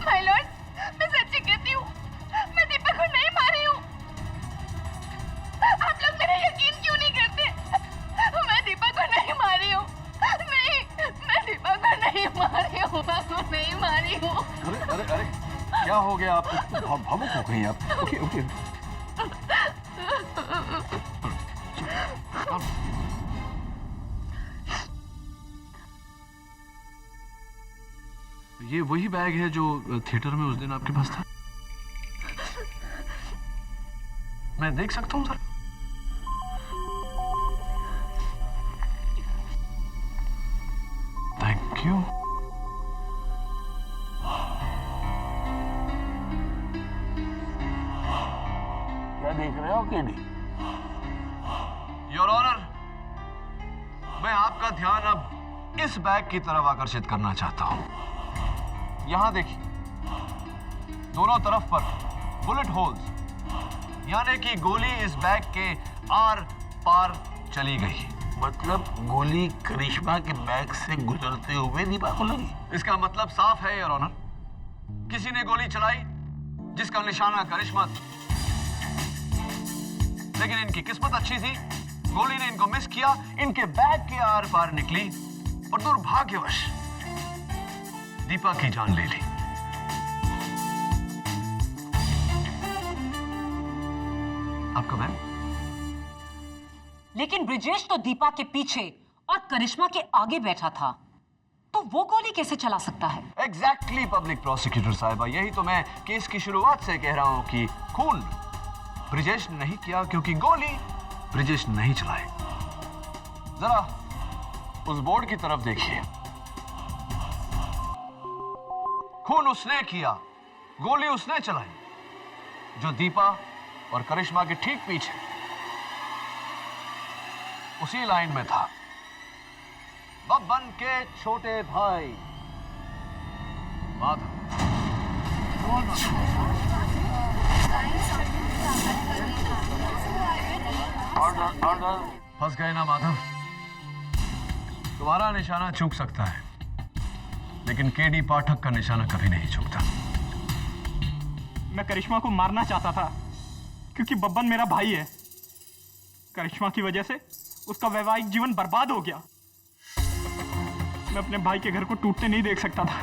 My lord, मैं सच्ची कहती हूँ, मैं दीपा को नहीं मारी हूँ। आप लोग मेरा यकीन क्यों नहीं करते? मैं दीपा को नहीं मारी हूँ। नहीं, मैं दीपा को नहीं मारी हूँ। नहीं मारी हूँ। अरे अरे अरे, क्या हो गया आप? भावुक हो गई आप। Okay okay. ये वही बैग है जो थिएटर में उस दिन आपके पास था? मैं देख सकता हूं सर? Thank you. क्या देख रहे हो केडी? योर ऑनर, मैं आपका ध्यान अब इस बैग की तरफ आकर्षित करना चाहता हूं। यहां देखिए, दोनों तरफ पर बुलेट होल्स, यानी कि गोली इस बैग के आर पार चली गई। मतलब गोली करिश्मा के बैग से गुजरते हुए दीपा को लगी। इसका मतलब साफ है योर ऑनर, किसी ने गोली चलाई जिसका निशाना करिश्मा था। लेकिन इनकी किस्मत अच्छी थी, गोली ने इनको मिस किया, इनके बैग के आर पार निकली और दुर्भाग्यवश दीपा की जान ले ली। आपका बैग? लेकिन ब्रिजेश तो दीपा के पीछे और करिश्मा के आगे बैठा था, तो वो गोली कैसे चला सकता है? एग्जैक्टली पब्लिक प्रोसिक्यूटर साहिबा, यही तो मैं केस की शुरुआत से कह रहा हूं कि खून ब्रिजेश ने नहीं किया क्योंकि गोली ब्रिजेश नहीं चलाई। जरा उस बोर्ड की तरफ देखिए, खून उसने किया, गोली उसने चलाई जो दीपा और करिश्मा के ठीक पीछे उसी लाइन में था। बब्बन के छोटे भाई माधव। Order order. फंस गए ना माधव? तुम्हारा निशाना चूक सकता है, लेकिन केडी पाठक का निशाना कभी नहीं चूकता। मैं करिश्मा को मारना चाहता था क्योंकि बब्बन मेरा भाई है। करिश्मा की वजह से उसका वैवाहिक जीवन बर्बाद हो गया। मैं अपने भाई के घर को टूटते नहीं देख सकता था,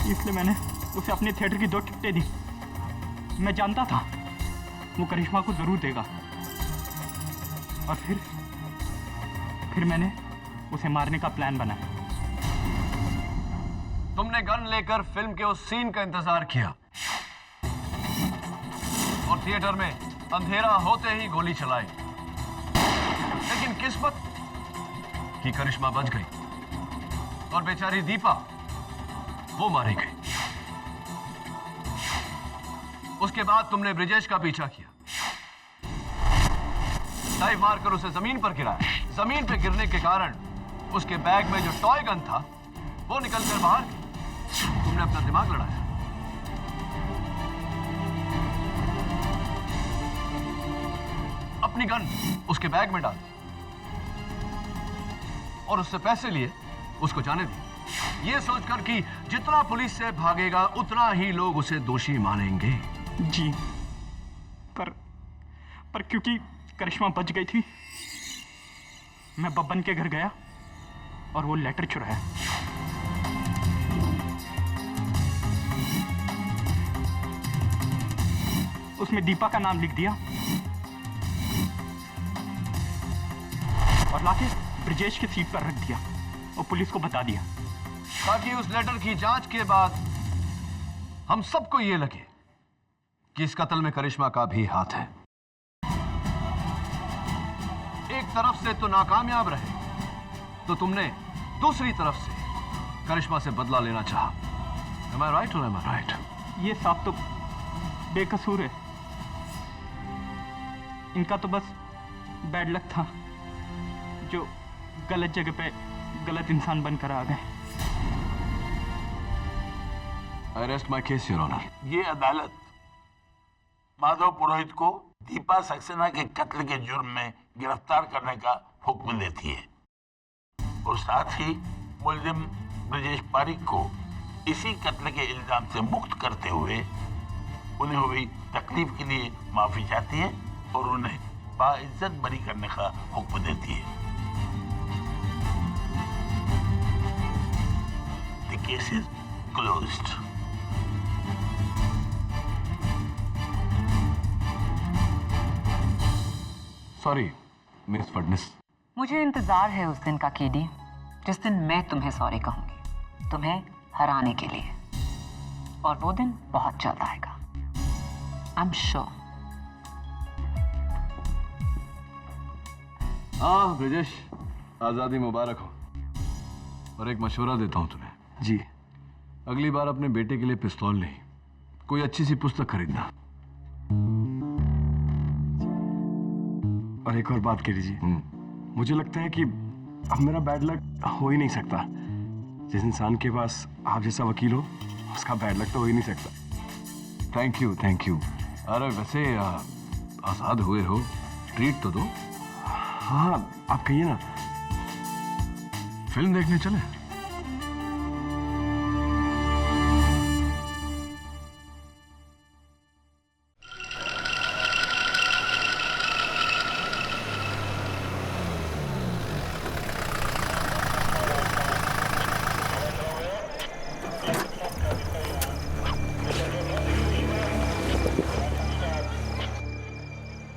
इसलिए मैंने उसे अपने थिएटर की 2 टिकटें दी। मैं जानता था वो करिश्मा को जरूर देगा, और फिर मैंने उसे मारने का प्लान बनाया। तुमने गन लेकर फिल्म के उस सीन का इंतजार किया और थिएटर में अंधेरा होते ही गोली चलाई, लेकिन किस्मत की करिश्मा बच गई और बेचारी दीपा वो मारी गई। उसके बाद तुमने ब्रिजेश का पीछा किया, डाइव मारकर उसे जमीन पर गिराया। जमीन पर गिरने के कारण उसके बैग में जो टॉय गन था वो निकलकर बाहर गई। तुमने अपना दिमाग लड़ाया। अपनी गन उसके बैग में डाल दी और उससे पैसे लिए उसको जाने दिए, ये सोचकर कि जितना पुलिस से भागेगा उतना ही लोग उसे दोषी मानेंगे। जी, पर क्योंकि करिश्मा बच गई थी, मैं बब्बन के घर गया और वो लेटर चुराया। उसमें दीपा का नाम लिख दिया और लाके ब्रिजेश के सीट पर रख दिया और पुलिस को बता दिया, ताकि उस लेटर की जांच के बाद हम सबको ये लगे कि इस कत्ल में करिश्मा का भी हाथ है। एक तरफ से तो नाकामयाब रहे, तो तुमने दूसरी तरफ से करिश्मा से बदला लेना चाहा। Am I right or am I right? ये साहब तो बेकसूर है, इनका तो बस बैड लक था जो गलत जगह पे गलत इंसान बनकर आ गए। I rest my case, Your Honor. ये अदालत माधव पुरोहित को दीपा सक्सेना के कत्ल के जुर्म में गिरफ्तार करने का हुक्म देती है और साथ ही मुलजिम ब्रिजेश पारिक को इसी कत्ल के इल्जाम से मुक्त करते हुए उन्हें हुई तकलीफ के लिए माफी चाहती है और उन्हें बाइज्जत बरी करने का हुक्म देती है। The case is closed. Sorry miss Phadnis. मुझे इंतजार है उस दिन का केडी, जिस दिन मैं तुम्हें सॉरी कहूंगी, तुम्हें हराने के लिए, और वो दिन बहुत जल्द आएगा। I am sure. हाँ ब्रिजेश, आजादी मुबारक हो। और एक मशवरा देता हूं तुम्हें। जी। अगली बार अपने बेटे के लिए पिस्तौल नहीं, कोई अच्छी सी पुस्तक खरीदना। और एक और बात कह लीजिए, मुझे लगता है कि अब मेरा बैड लक हो ही नहीं सकता। जिस इंसान के पास आप जैसा वकील हो, उसका बैड लक तो हो ही नहीं सकता। Thank you thank you. अरे वैसे आजाद हुए हो, ट्रीट तो दो। हाँ आप कहिए ना। फिल्म देखने चले?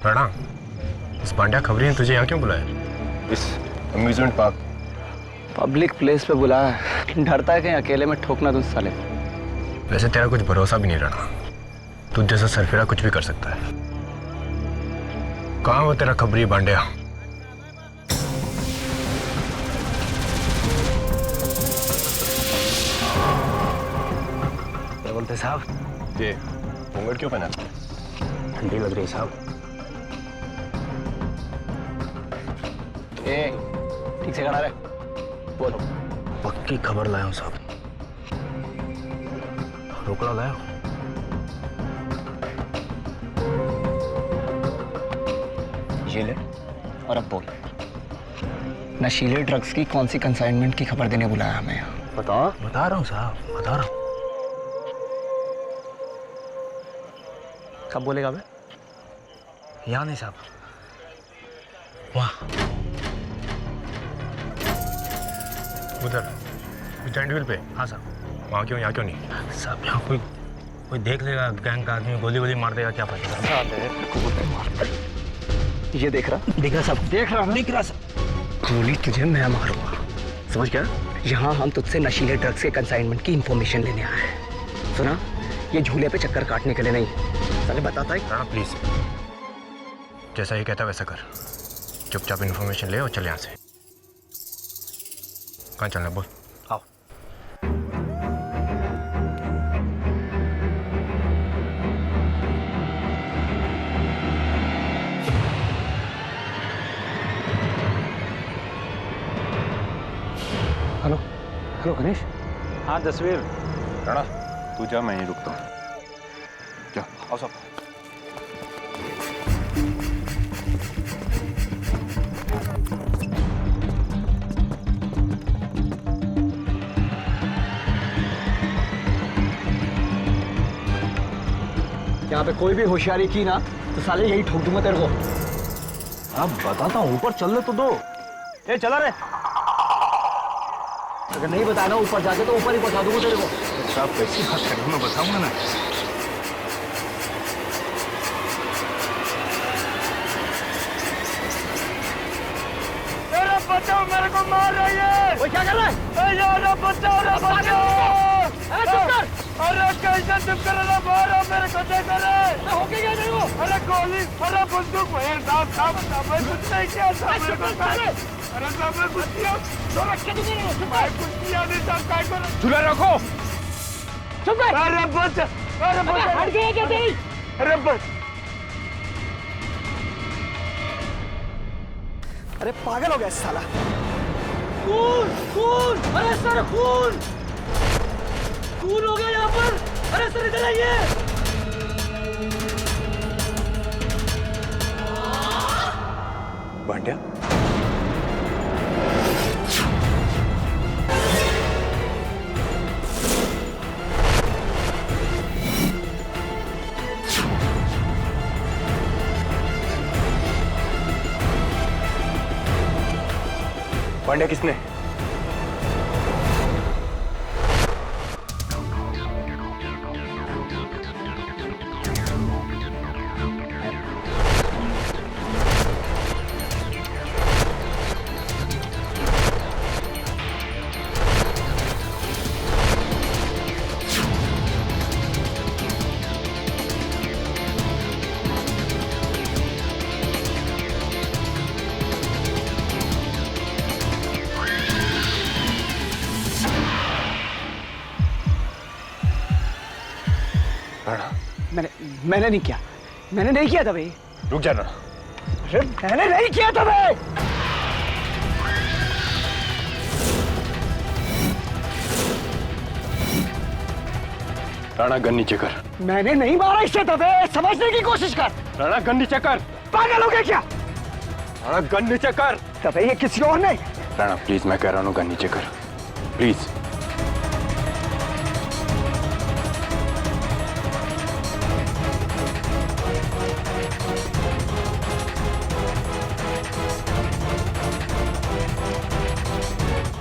राणा, इस पांड्या खबरी ने तुझे यहाँ क्यों बुलाया? इस अम्यूजमेंट पार्क। पब्लिक प्लेस पे बुलाया, डरता है कहीं अकेले में ठोकना तुझ साले। वैसे तेरा कुछ भरोसा भी नहीं राणा, तुझ जैसा सरफिरा कुछ भी कर सकता है। कहाँ वो तेरा खबरी पांड्या? क्या बोलते साहब? ये घूंघट क्यों पहना? ठंडी लग रही साहब। ठीक से खड़ा रहे, बोलो। पक्की खबर लाया हूं साहब। रोकड़ा लाया। ये ले और अब बोल, नशीले ड्रग्स की कौन सी कंसाइनमेंट की खबर देने बुलाया हमें यहाँ? बता रहा हूँ साहब, बता रहा हूँ। कब बोलेगा बे? यहाँ नहीं साहब, वहाँ उधर स्टैंड व्हील पे। हाँ साहब, वहाँ क्यों, यहाँ क्यों नहीं साहब? यहाँ कोई देख लेगा, गैंग का आदमी गोली गोली मार देगा, क्या पता। ये देख रहा? दिख रहा सब, देख रहा, दिख रहा सब। गोली तुझे मैं मारूंगा, समझ गया? यहाँ हम तुझसे नशीले ड्रग्स के कंसाइनमेंट की इंफॉर्मेशन लेने आए हैं, सुना? ये झूले पे चक्कर काटने के लिए नहीं। साले बताता है। राणा प्लीज, जैसा ही कहता वैसा कर। चुपचाप इन्फॉर्मेशन ले और चले यहाँ से। कहाँ चलना बोल? आओ। Hello hello Ganesh. हाँ जसवीर। राणा तू जा, मैं यहीं रुकता हूँ। जा आओ सब। यहाँ पे कोई भी होशियारी की ना तो साले यही ठोक दूंगा तेरे को। अब बताता हूँ, ऊपर चलने तो दो। ए चला रे, अगर नहीं बताया ना ऊपर जाके तो ऊपर ही पहुंचा दूंगा तेरे को। साहब कैसी बात करें, मैं बताऊंगा ना। बचाओ, मेरे को मार रही है। वो क्या कर रहा है? यार बचाओ रे, बचाओ। अरे चुप कर। अरे कैसे चुप कर रहा? मारो मेरे को, देख रहे हो गया तेरे को? अरे गोली, अरे बंदूक। साहब मैं कुछ नहीं किया साहब, मेरे को अरे साहब मैं कुछ किया, कुछ किया नहीं साहब। काय करो, झूला रखो। चुप कर। अरे बच, अरे बच, हट गया क्या तेरी? अरे बच। अरे पागल हो गया साला। खून खून, अरे सर खून, खून हो गया यहाँ पर। अरे सर इधर आइए। पांड्या पांड्या किसने? मैंने नहीं किया, मैंने नहीं किया था भाई। रुक जाना। अरे मैंने नहीं किया था भाई। राणा गन नीचे कर। मैंने नहीं मारा इसे दबे, समझने की कोशिश कर। राणा गन नीचे कर। पागल हो गए क्या? राणा गन नीचे कर। दबे ये किसी और ने। राणा प्लीज, मैं कह रहा हूँ गन नीचे कर प्लीज।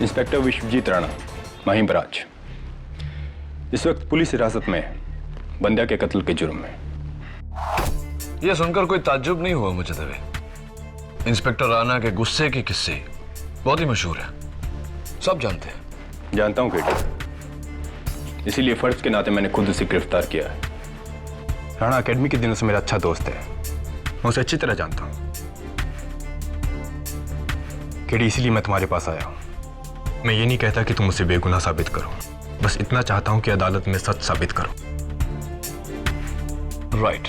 इंस्पेक्टर विश्वजीत राणा, महिमराज, इस वक्त पुलिस हिरासत में बंद्या के कत्ल के जुर्म में। यह सुनकर कोई ताज्जुब नहीं हुआ मुझे दवे। इंस्पेक्टर राणा के गुस्से के किस्से बहुत ही मशहूर है, सब जानते हैं। जानता हूं केटी, इसीलिए फर्ज के नाते मैंने खुद उसे गिरफ्तार किया है। राणा एकेडमी के दिनों से मेरा अच्छा दोस्त है, मैं उसे अच्छी तरह जानता हूं। केटी, इसीलिए मैं तुम्हारे पास आया हूं। मैं ये नहीं कहता कि तुम उसे बेगुनाह साबित करो, बस इतना चाहता हूं कि अदालत में सच साबित करो। राइट।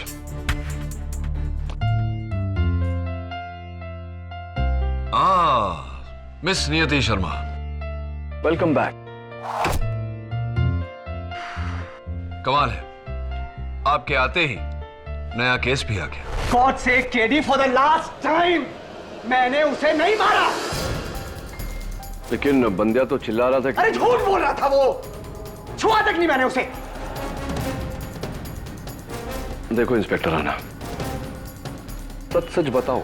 मिस नियति शर्मा, वेलकम बैक। कमाल है, आपके आते ही नया केस भी आ गया। गॉड से KD, for the last time, मैंने उसे नहीं मारा। लेकिन बंद्या तो चिल्ला रहा था कि... अरे झूठ बोल रहा था वो, छुआ तक नहीं मैंने उसे। देखो इंस्पेक्टर राणा, सच सच बताओ,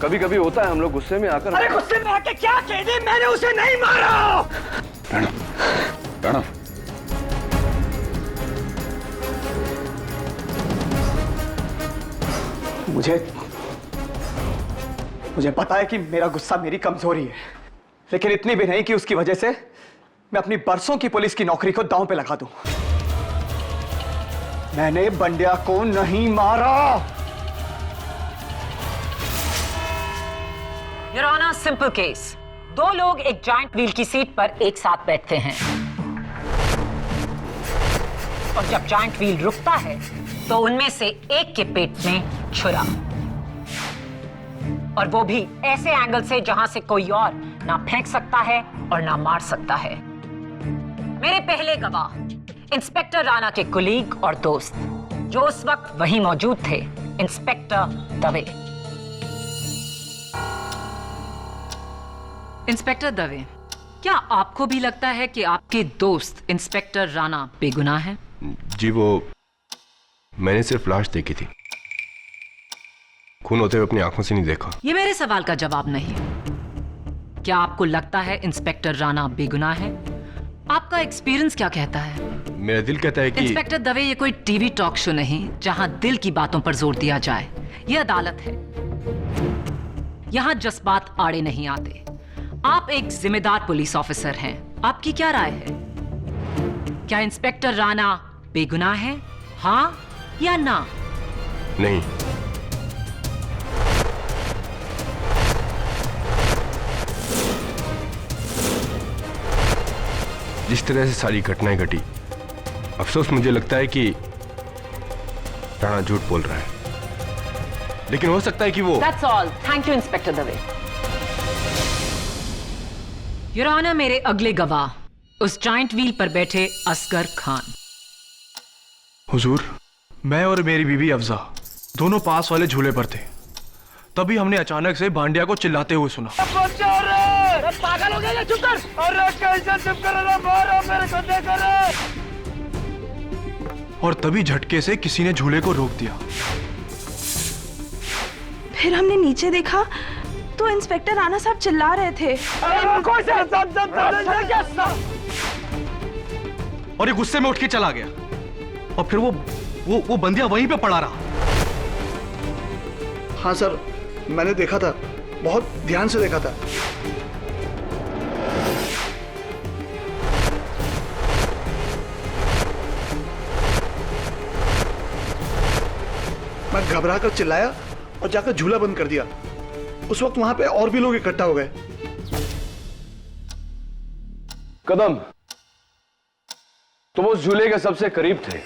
कभी कभी होता है हम लोग गुस्से में आकर... अरे गुस्से में आके क्या कह दे, मैंने उसे नहीं मारा। राणा, राणा, मुझे पता है कि मेरा गुस्सा मेरी कमजोरी है, लेकिन इतनी भी नहीं कि उसकी वजह से मैं अपनी बरसों की पुलिस की नौकरी को दांव पे लगा दूं। मैंने बंड्या को नहीं मारा। Your honour, simple case. दो लोग एक जायंट व्हील की सीट पर एक साथ बैठते हैं और जब जायंट व्हील रुकता है तो उनमें से एक के पेट में छुरा, और वो भी ऐसे एंगल से जहां से कोई और ना फेंक सकता है और ना मार सकता है। मेरे पहले गवाह इंस्पेक्टर राणा के कुलीग और दोस्त जो उस वक्त वहीं मौजूद थे, इंस्पेक्टर दवे। इंस्पेक्टर दवे, क्या आपको भी लगता है कि आपके दोस्त इंस्पेक्टर राणा बेगुनाह हैं? जी, वो मैंने सिर्फ लाश देखी थी, खून होते हुए अपनी आंखों से नहीं देखा। ये मेरे सवाल का जवाब नहीं। क्या आपको लगता है इंस्पेक्टर राणा बेगुनाह है? आपका एक्सपीरियंस क्या कहता है? मेरा दिल कहता है कि... इंस्पेक्टर दवे, ये कोई टीवी टॉक शो नहीं जहां दिल की बातों पर जोर दिया जाए। ये अदालत है, यहां जज्बात आड़े नहीं आते। आप एक जिम्मेदार पुलिस ऑफिसर हैं, आपकी क्या राय है? क्या इंस्पेक्टर राणा बेगुनाह है, हाँ या ना? नहीं। जिस तरह से सारी घटनाएं घटी, अफसोस मुझे लगता है कि राणा झूठ बोल रहा है, लेकिन हो सकता है कि वो... That's all. Thank you, inspector Dave. Your honour, मेरे अगले गवाह उस जायंट व्हील पर बैठे असगर खान। हुजूर, मैं और मेरी बीवी अफजा दोनों पास वाले झूले पर थे, तभी हमने अचानक से भांडिया को चिल्लाते हुए सुना। पागल हो गया, चुप कर। अरे कैसे चुप कर रहा, मारो मेरे को, देखो रे। और तभी झटके से किसी ने झूले को रोक दिया। फिर हमने नीचे देखा तो इंस्पेक्टर राणा साहब चिल्ला रहे थे। और ये गुस्से में उठ के चला गया, और फिर वो बंदिया वहीं पे पड़ा रहा। हाँ सर, मैंने देखा था, बहुत ध्यान से देखा था। मैं घबरा कर चिल्लाया और जाकर झूला बंद कर दिया। उस वक्त वहां पे और भी लोग इकट्ठा हो गए। कदम, तुम उस झूले के सबसे करीब थे।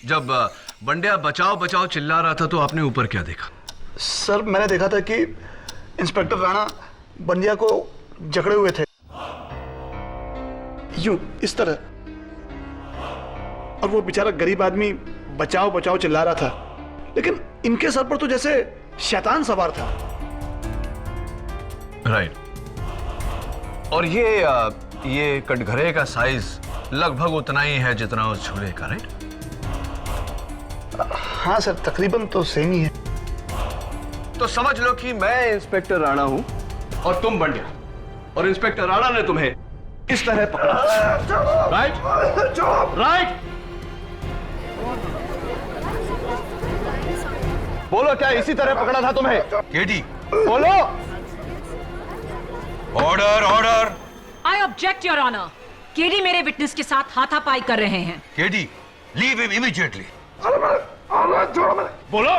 जब बंड्या बचाओ बचाओ चिल्ला रहा था तो आपने ऊपर क्या देखा? सर, मैंने देखा था कि इंस्पेक्टर राणा बंदिया को जकड़े हुए थे, यूं, इस तरह। और वो बेचारा गरीब आदमी बचाओ बचाओ चिल्ला रहा था, लेकिन इनके सर पर तो जैसे शैतान सवार था। राइट। और ये कटघरे का साइज लगभग उतना ही है जितना उस झूले का, राइट? हाँ सर, तकरीबन तो सेम ही है। तो समझ लो कि मैं इंस्पेक्टर राणा हूं और तुम बंडिया, और इंस्पेक्टर राणा ने तुम्हें इस तरह पकड़ा, राइट? राइट? बोलो, क्या इसी तरह पकड़ा था तुम्हें? केडी, बोलो। Order order. I object your honour. KD मेरे विटनेस के साथ हाथापाई कर रहे हैं। KD, leave him immediately. बोलो।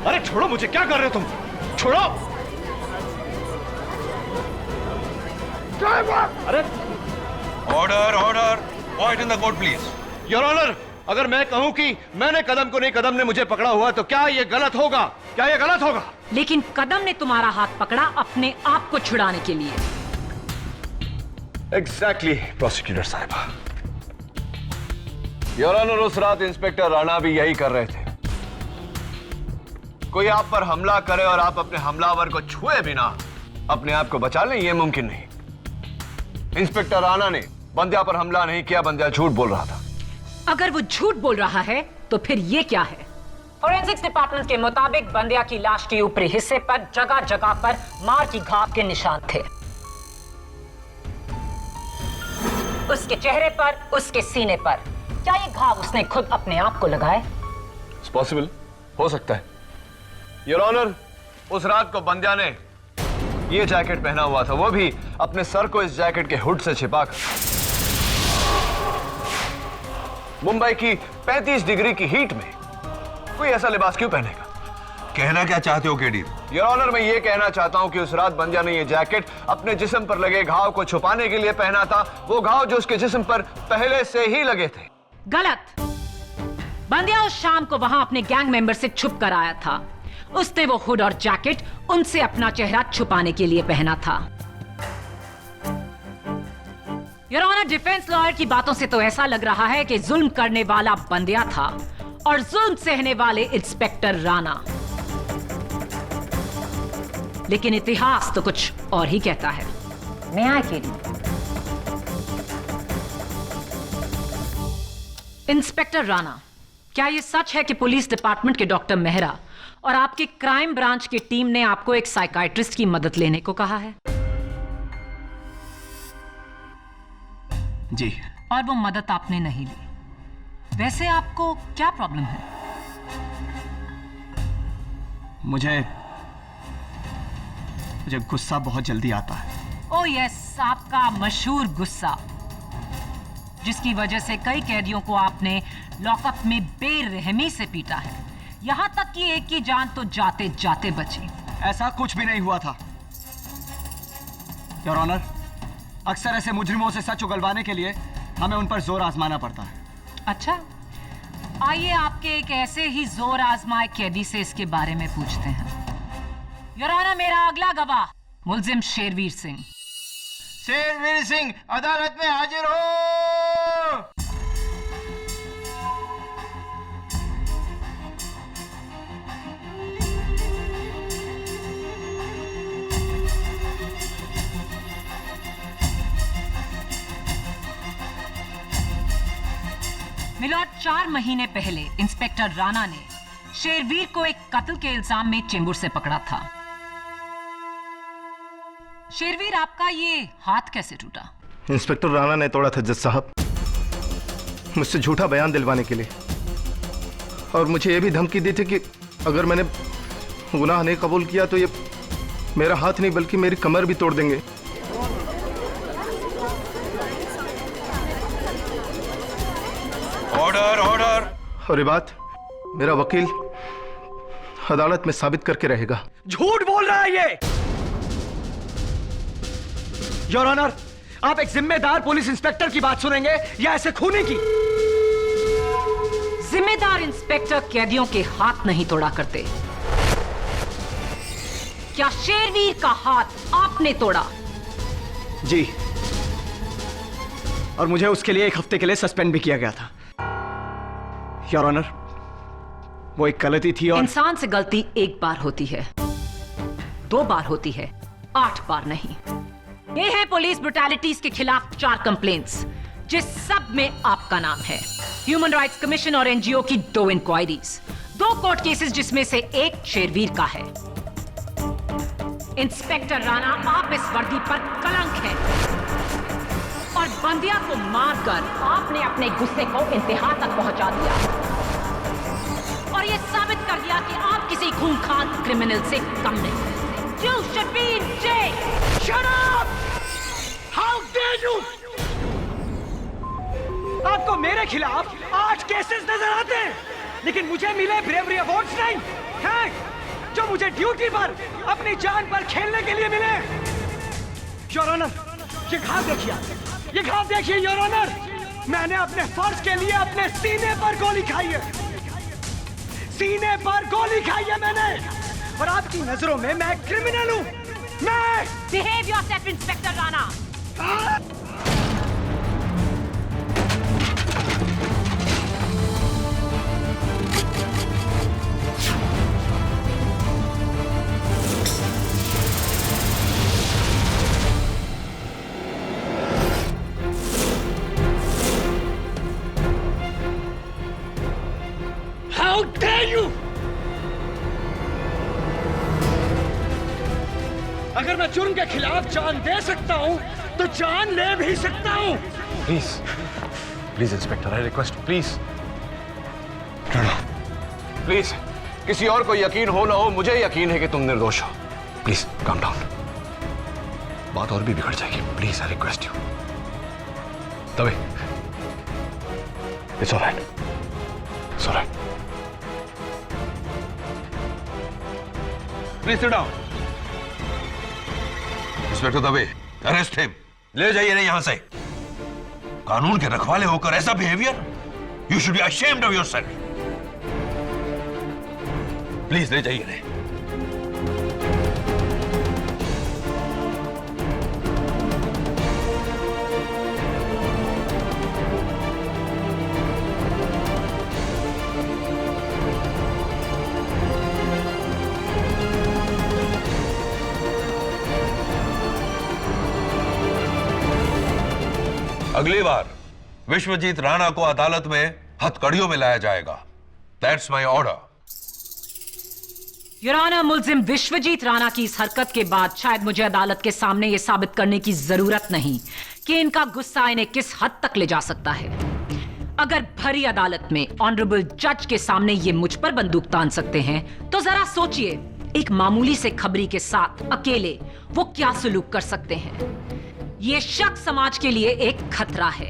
अरे छोड़ो मुझे, क्या कर रहे हो तुम? छोड़ो। अरे order order. Point in the court please. Your honour, अगर मैं कहूं कि मैंने कदम को नहीं, कदम ने मुझे पकड़ा हुआ, तो क्या ये गलत होगा? क्या ये गलत होगा? लेकिन कदम ने तुम्हारा हाथ पकड़ा अपने आप को छुड़ाने के लिए। एग्जैक्टली प्रोसिक्यूटर साहिबा। योर ऑनर, उस रात इंस्पेक्टर राणा भी यही कर रहे थे। कोई आप पर हमला करे और आप अपने हमलावर को छुए बिना अपने आप को बचा लें, यह मुमकिन नहीं। इंस्पेक्टर राणा ने बंदिया पर हमला नहीं किया, बंदिया झूठ बोल रहा था। अगर वो झूठ बोल रहा है तो फिर ये क्या है? फोरेंसिक्स डिपार्टमेंट के मुताबिक बंदिया की लाश के ऊपरी हिस्से पर जगह जगह पर मार की घाव के निशान थे। उसके चेहरे पर, उसके सीने पर। क्या ये घाव उसने खुद अपने आप को लगाए? इट्स पॉसिबल, हो सकता है। योर ऑनर, उस रात को बंदिया ने ये जैकेट पहना हुआ था, वो भी अपने सर को इस जैकेट के हुड से छिपाकर। मुंबई की 35 डिग्री की हीट में कोई ऐसा लिबास क्यों पहनेगा? कहना क्या चाहते हो केडी? योर ऑनर, मैं ये कहना चाहता हूं कि उस रात बंदिया ने ये जैकेट अपने जिस्म पर लगे घाव को छुपाने के लिए पहना था, वो घाव जो उसके जिस्म पर पहले से ही लगे थे। गलत। बंदिया उस शाम को वहां अपने गैंग मेंबर से छुप कर आया था। उसने वो हुड और जैकेट उनसे अपना चेहरा छुपाने के लिए पहना था। योर ऑनर, डिफेंस लॉयर की बातों से तो ऐसा लग रहा है कि जुल्म करने वाला बंदिया था और जुल्म सहने वाले इंस्पेक्टर राणा। लेकिन इतिहास तो कुछ और ही कहता है। मैं अकेली। इंस्पेक्टर राणा, क्या यह सच है कि पुलिस डिपार्टमेंट के डॉक्टर मेहरा और आपकी क्राइम ब्रांच की टीम ने आपको एक साइकाइट्रिस्ट की मदद लेने को कहा है? जी। और वो मदद आपने नहीं ली। वैसे आपको क्या प्रॉब्लम है? मुझे गुस्सा बहुत जल्दी आता है। ओह यस, आपका मशहूर गुस्सा, जिसकी वजह से कई कैदियों को आपने लॉकअप में बेरहमी से पीटा है, यहां तक कि एक की जान तो जाते जाते बची। ऐसा कुछ भी नहीं हुआ था योर ऑनर। अक्सर ऐसे मुजरिमों से सच उगलवाने के लिए हमें उन पर जोर आजमाना पड़ता है। अच्छा, आइए आपके एक ऐसे ही जोर आजमाए कैदी से इसके बारे में पूछते हैं। योर ऑनर, मेरा अगला गवाह मुलजिम शेरवीर सिंह। शेरवीर सिंह, अदालत में हाजिर हो। मिलॉर्ड, 4 महीने पहले इंस्पेक्टर राणा ने शेरवीर को एक कत्ल के इल्जाम में चेंबूर से पकड़ा था। शेरवीर, आपका ये हाथ कैसे टूटा? इंस्पेक्टर राणा ने तोड़ा था जज साहब, मुझसे झूठा बयान दिलवाने के लिए, और मुझे ये भी धमकी दी थी कि अगर मैंने गुनाह नहीं कबूल किया तो ये मेरा हाथ नहीं बल्कि मेरी कमर भी तोड़ देंगे। Order order. और ये बात मेरा वकील अदालत में साबित करके रहेगा। झूठ बोल रहा है ये। योर ऑनर, आप एक जिम्मेदार पुलिस इंस्पेक्टर की बात सुनेंगे या ऐसे खूनी की? जिम्मेदार इंस्पेक्टर कैदियों के हाथ नहीं तोड़ा करते। क्या शेरवीर का हाथ आपने तोड़ा? जी। और मुझे उसके लिए 1 हफ्ते के लिए सस्पेंड भी किया गया था। योर ऑनर, वो एक गलती थी और इंसान से गलती एक बार होती है, 2 बार होती है, 8 बार नहीं। ये है पुलिस ब्रुटैलिटीज के खिलाफ 4 कंप्लेंट्स, जिस सब में आपका नाम है। ह्यूमन राइट्स कमीशन और एनजीओ की 2 इंक्वायरीज, 2 कोर्ट केसेस जिसमें से एक शेरवीर का है। इंस्पेक्टर राणा, आप इस वर्दी पर कलंक है और बंदिया को मारकर आपने अपने गुस्से को इंतहा तक पहुंचा दिया और यह साबित कर दिया कि आप किसी खूंखार क्रिमिनल से कम नहीं। You should be in jail. Shut up! How dare you! आपको मेरे खिलाफ 8 केसेस नजर आते हैं, लेकिन मुझे मिले ब्रेवरी अवार्ड्स नहीं हैं, जो मुझे ड्यूटी पर अपनी जान पर खेलने के लिए मिले। योर ऑनर, ये घाव देखिए, ये घाव देखिए योर ऑनर। मैंने अपने फर्ज के लिए अपने सीने पर गोली खाई है, सीने पर गोली खाई है मैंने, और आपकी नजरों में मैं क्रिमिनल हूं। मैं behave yourself inspector Rana. How dare you! अगर मैं जुर्म के खिलाफ जान दे सकता हूं, तो जान ले भी सकता हूं। Please, please inspector, I request, please. Please, किसी और को यकीन हो ना हो, मुझे यकीन है कि तुम निर्दोष हो। प्लीज काम डाउन, बात और भी बिगड़ जाएगी। Please, I request you. तभी it's alright, it's alright. Please sit down. Inspector Dave, arrest him, ले जाइए नहीं यहां से। कानून के रखवाले होकर ऐसा behaviour, you should be ashamed of yourself. Please ले जाइए नहीं। अगली बार विश्वजीत राणा को अदालत में हथकड़ियों में लाया जाएगा। That's my order. Your honour, मुल्जिम विश्वजीत राणा की इस हरकत के बाद शायद मुझे अदालत के सामने यह साबित करने की जरूरत नहीं कि इनका गुस्सा इन्हें किस हद तक ले जा सकता है। अगर भरी अदालत में ऑनरेबल जज के सामने ये मुझ पर बंदूक तान सकते हैं, तो जरा सोचिए एक मामूली से खबरी के साथ अकेले वो क्या सलूक कर सकते हैं। ये शख्स समाज के लिए एक खतरा है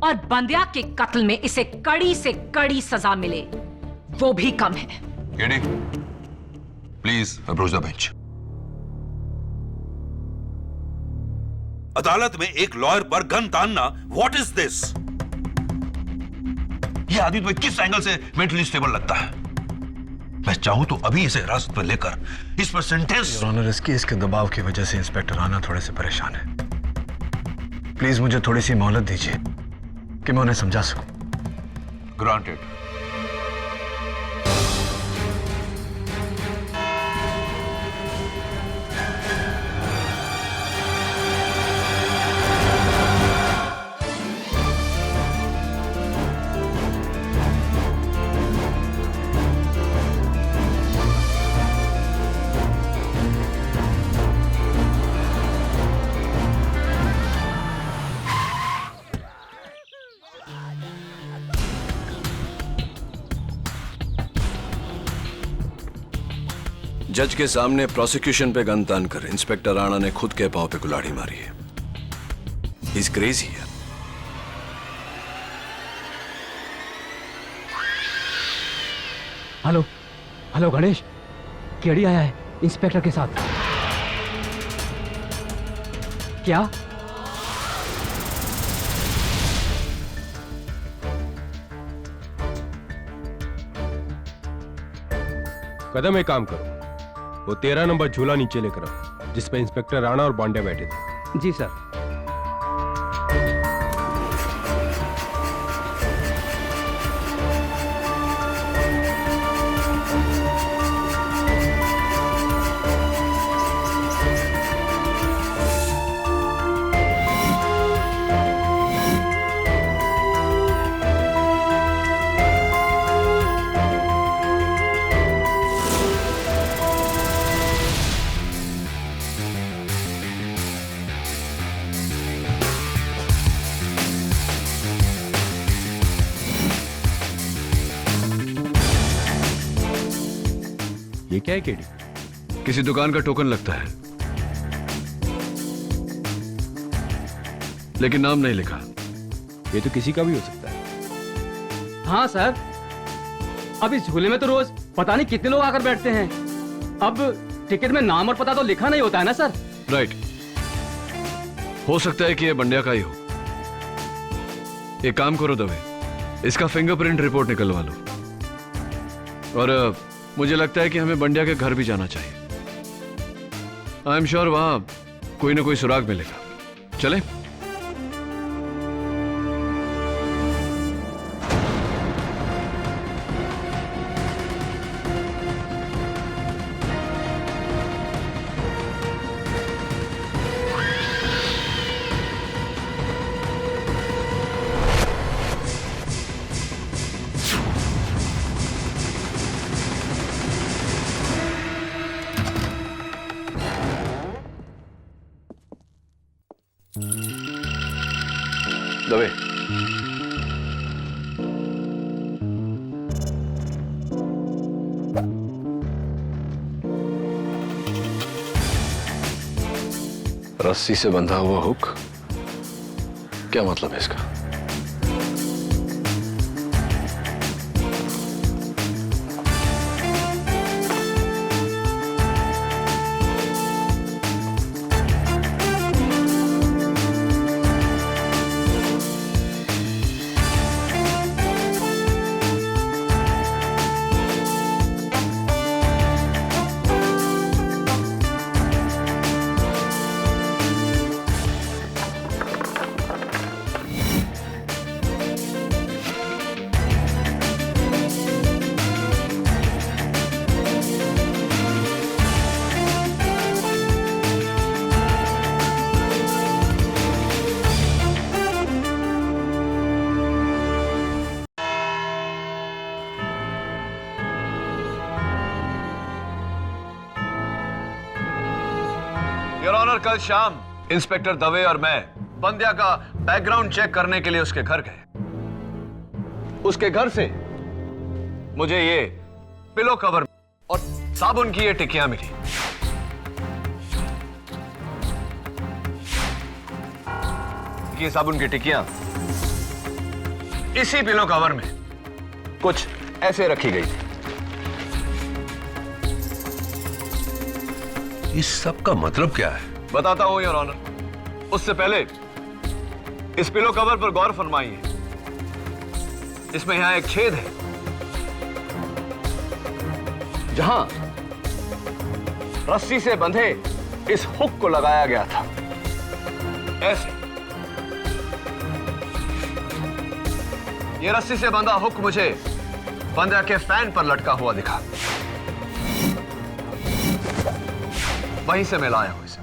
और बंदिया के कत्ल में इसे कड़ी से कड़ी सजा मिले वो भी कम है। KD, please approach the bench. अदालत में एक लॉयर पर गन तानना, व्हाट इज दिस? यह आदमी तुम्हें किस एंगल से मेंटली स्टेबल लगता है? मैं चाहूं तो अभी इसे हिरासत में लेकर इस पर सेंटेंस। योर ऑनर, इसके दबाव की वजह से इंस्पेक्टर राणा थोड़े से परेशान है। प्लीज मुझे थोड़ी सी मोहलत दीजिए कि मैं उन्हें समझा सकूं। ग्रांटेड। जज के सामने प्रोसिक्यूशन पे गन तान कर इंस्पेक्टर राणा ने खुद के पांव पे कुल्हाड़ी मारी है। ही इज क्रेजी है। हेलो हेलो गणेश, केडी आया है इंस्पेक्टर के साथ। क्या? कदम एक काम करो, वो 13 नंबर झूला नीचे लेकर आओ जिस पे इंस्पेक्टर राणा और बांडे बैठे थे। जी सर। ये क्या है केडी? किसी दुकान का टोकन लगता है, लेकिन नाम नहीं लिखा। ये तो किसी का भी हो सकता है। हाँ सर, अब इस झूले में तो रोज पता नहीं कितने लोग आकर बैठते हैं। अब टिकट में नाम और पता तो लिखा नहीं होता है ना सर? राइट, हो सकता है कि ये बंड्या का ही हो। एक काम करो दवे, इसका फिंगरप्रिंट रिपोर्ट निकलवा लो। और मुझे लगता है कि हमें बंड्या के घर भी जाना चाहिए। आई एम श्योर वहां कोई ना कोई सुराग मिलेगा। चले? दवे, रस्सी से बंधा हुआ हुक, क्या मतलब है इसका? योर ऑनर, कल शाम इंस्पेक्टर दवे और मैं बंद्या का बैकग्राउंड चेक करने के लिए उसके घर गए। उसके घर से मुझे ये पिलो कवर और साबुन की ये टिक्कियां मिली। ये साबुन की टिक्कियां इसी पिलो कवर में कुछ ऐसे रखी गई थी। इस सब का मतलब क्या है? बताता हूं योर ऑनर। उससे पहले इस पिलो कवर पर गौर फरमाइए। इसमें यहां एक छेद है जहां रस्सी से बंधे इस हुक को लगाया गया था। ऐसे ये रस्सी से बंधा हुक मुझे बंद्या के फैन पर लटका हुआ दिखा। वहीं से मैं लाया हूं इसे।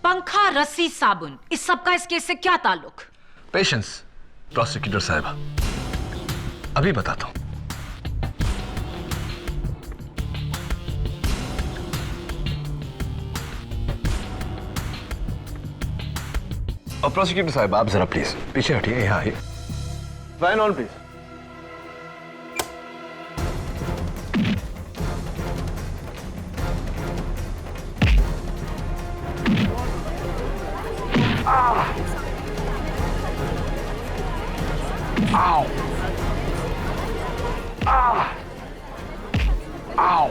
पंखा, रस्सी, साबुन, इस सब का इस केस से क्या ताल्लुक? पेशेंस प्रोसिक्यूटर साहिबा, अभी बताता हूं। और प्रोसिक्यूटर साहब, आप जरा प्लीज पीछे हटिए, यहां आइए। Fan on please. Ow! Ow!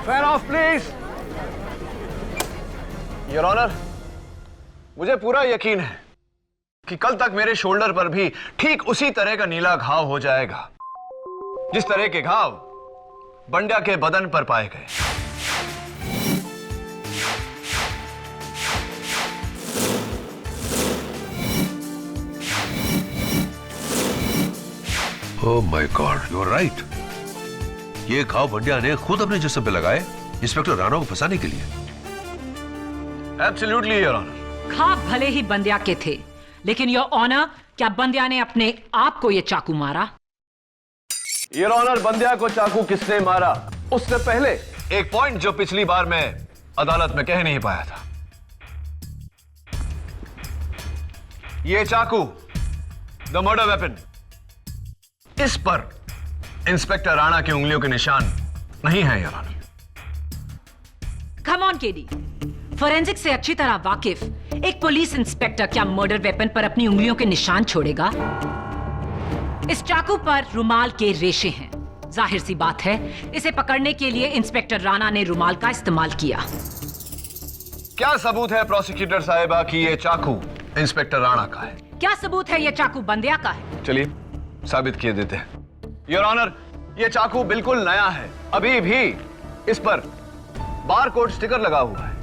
Fan off, please. Your Honor, मुझे पूरा यकीन है कि कल तक मेरे शोल्डर पर भी ठीक उसी तरह का नीला घाव हो जाएगा जिस तरह के घाव बंड्या के बदन पर पाए गए। Oh my god, you are right. ये घाव बंड्या ने खुद अपने जिस्म पे लगाए इंस्पेक्टर राणा को फंसाने के लिए। Absolutely your honour. घाव भले ही बंद्या के थे, लेकिन योर ऑनर, क्या बंद्या ने अपने आप को यह चाकू मारा? योर ऑनर, बंद्या को चाकू किसने मारा उससे पहले एक पॉइंट जो पिछली बार मैं अदालत में कह नहीं पाया था। यह चाकू, द मर्डर वेपन, इस पर इंस्पेक्टर राणा की उंगलियों के निशान नहीं है your honour. Come on KD, forensic से अच्छी तरह वाकिफ एक पुलिस इंस्पेक्टर क्या मर्डर वेपन पर अपनी उंगलियों के निशान छोड़ेगा? इस चाकू पर रुमाल के रेशे हैं। जाहिर सी बात है इसे पकड़ने के लिए इंस्पेक्टर राणा ने रुमाल का इस्तेमाल किया। क्या सबूत है प्रोसिक्यूटर साहिबा कि ये चाकू इंस्पेक्टर राणा का है? क्या सबूत है ये चाकू बंदिया का है? चलिए साबित किए देते हैं। योर ऑनर, ये चाकू बिल्कुल नया है, अभी भी इस पर बार कोड स्टिकर लगा हुआ है,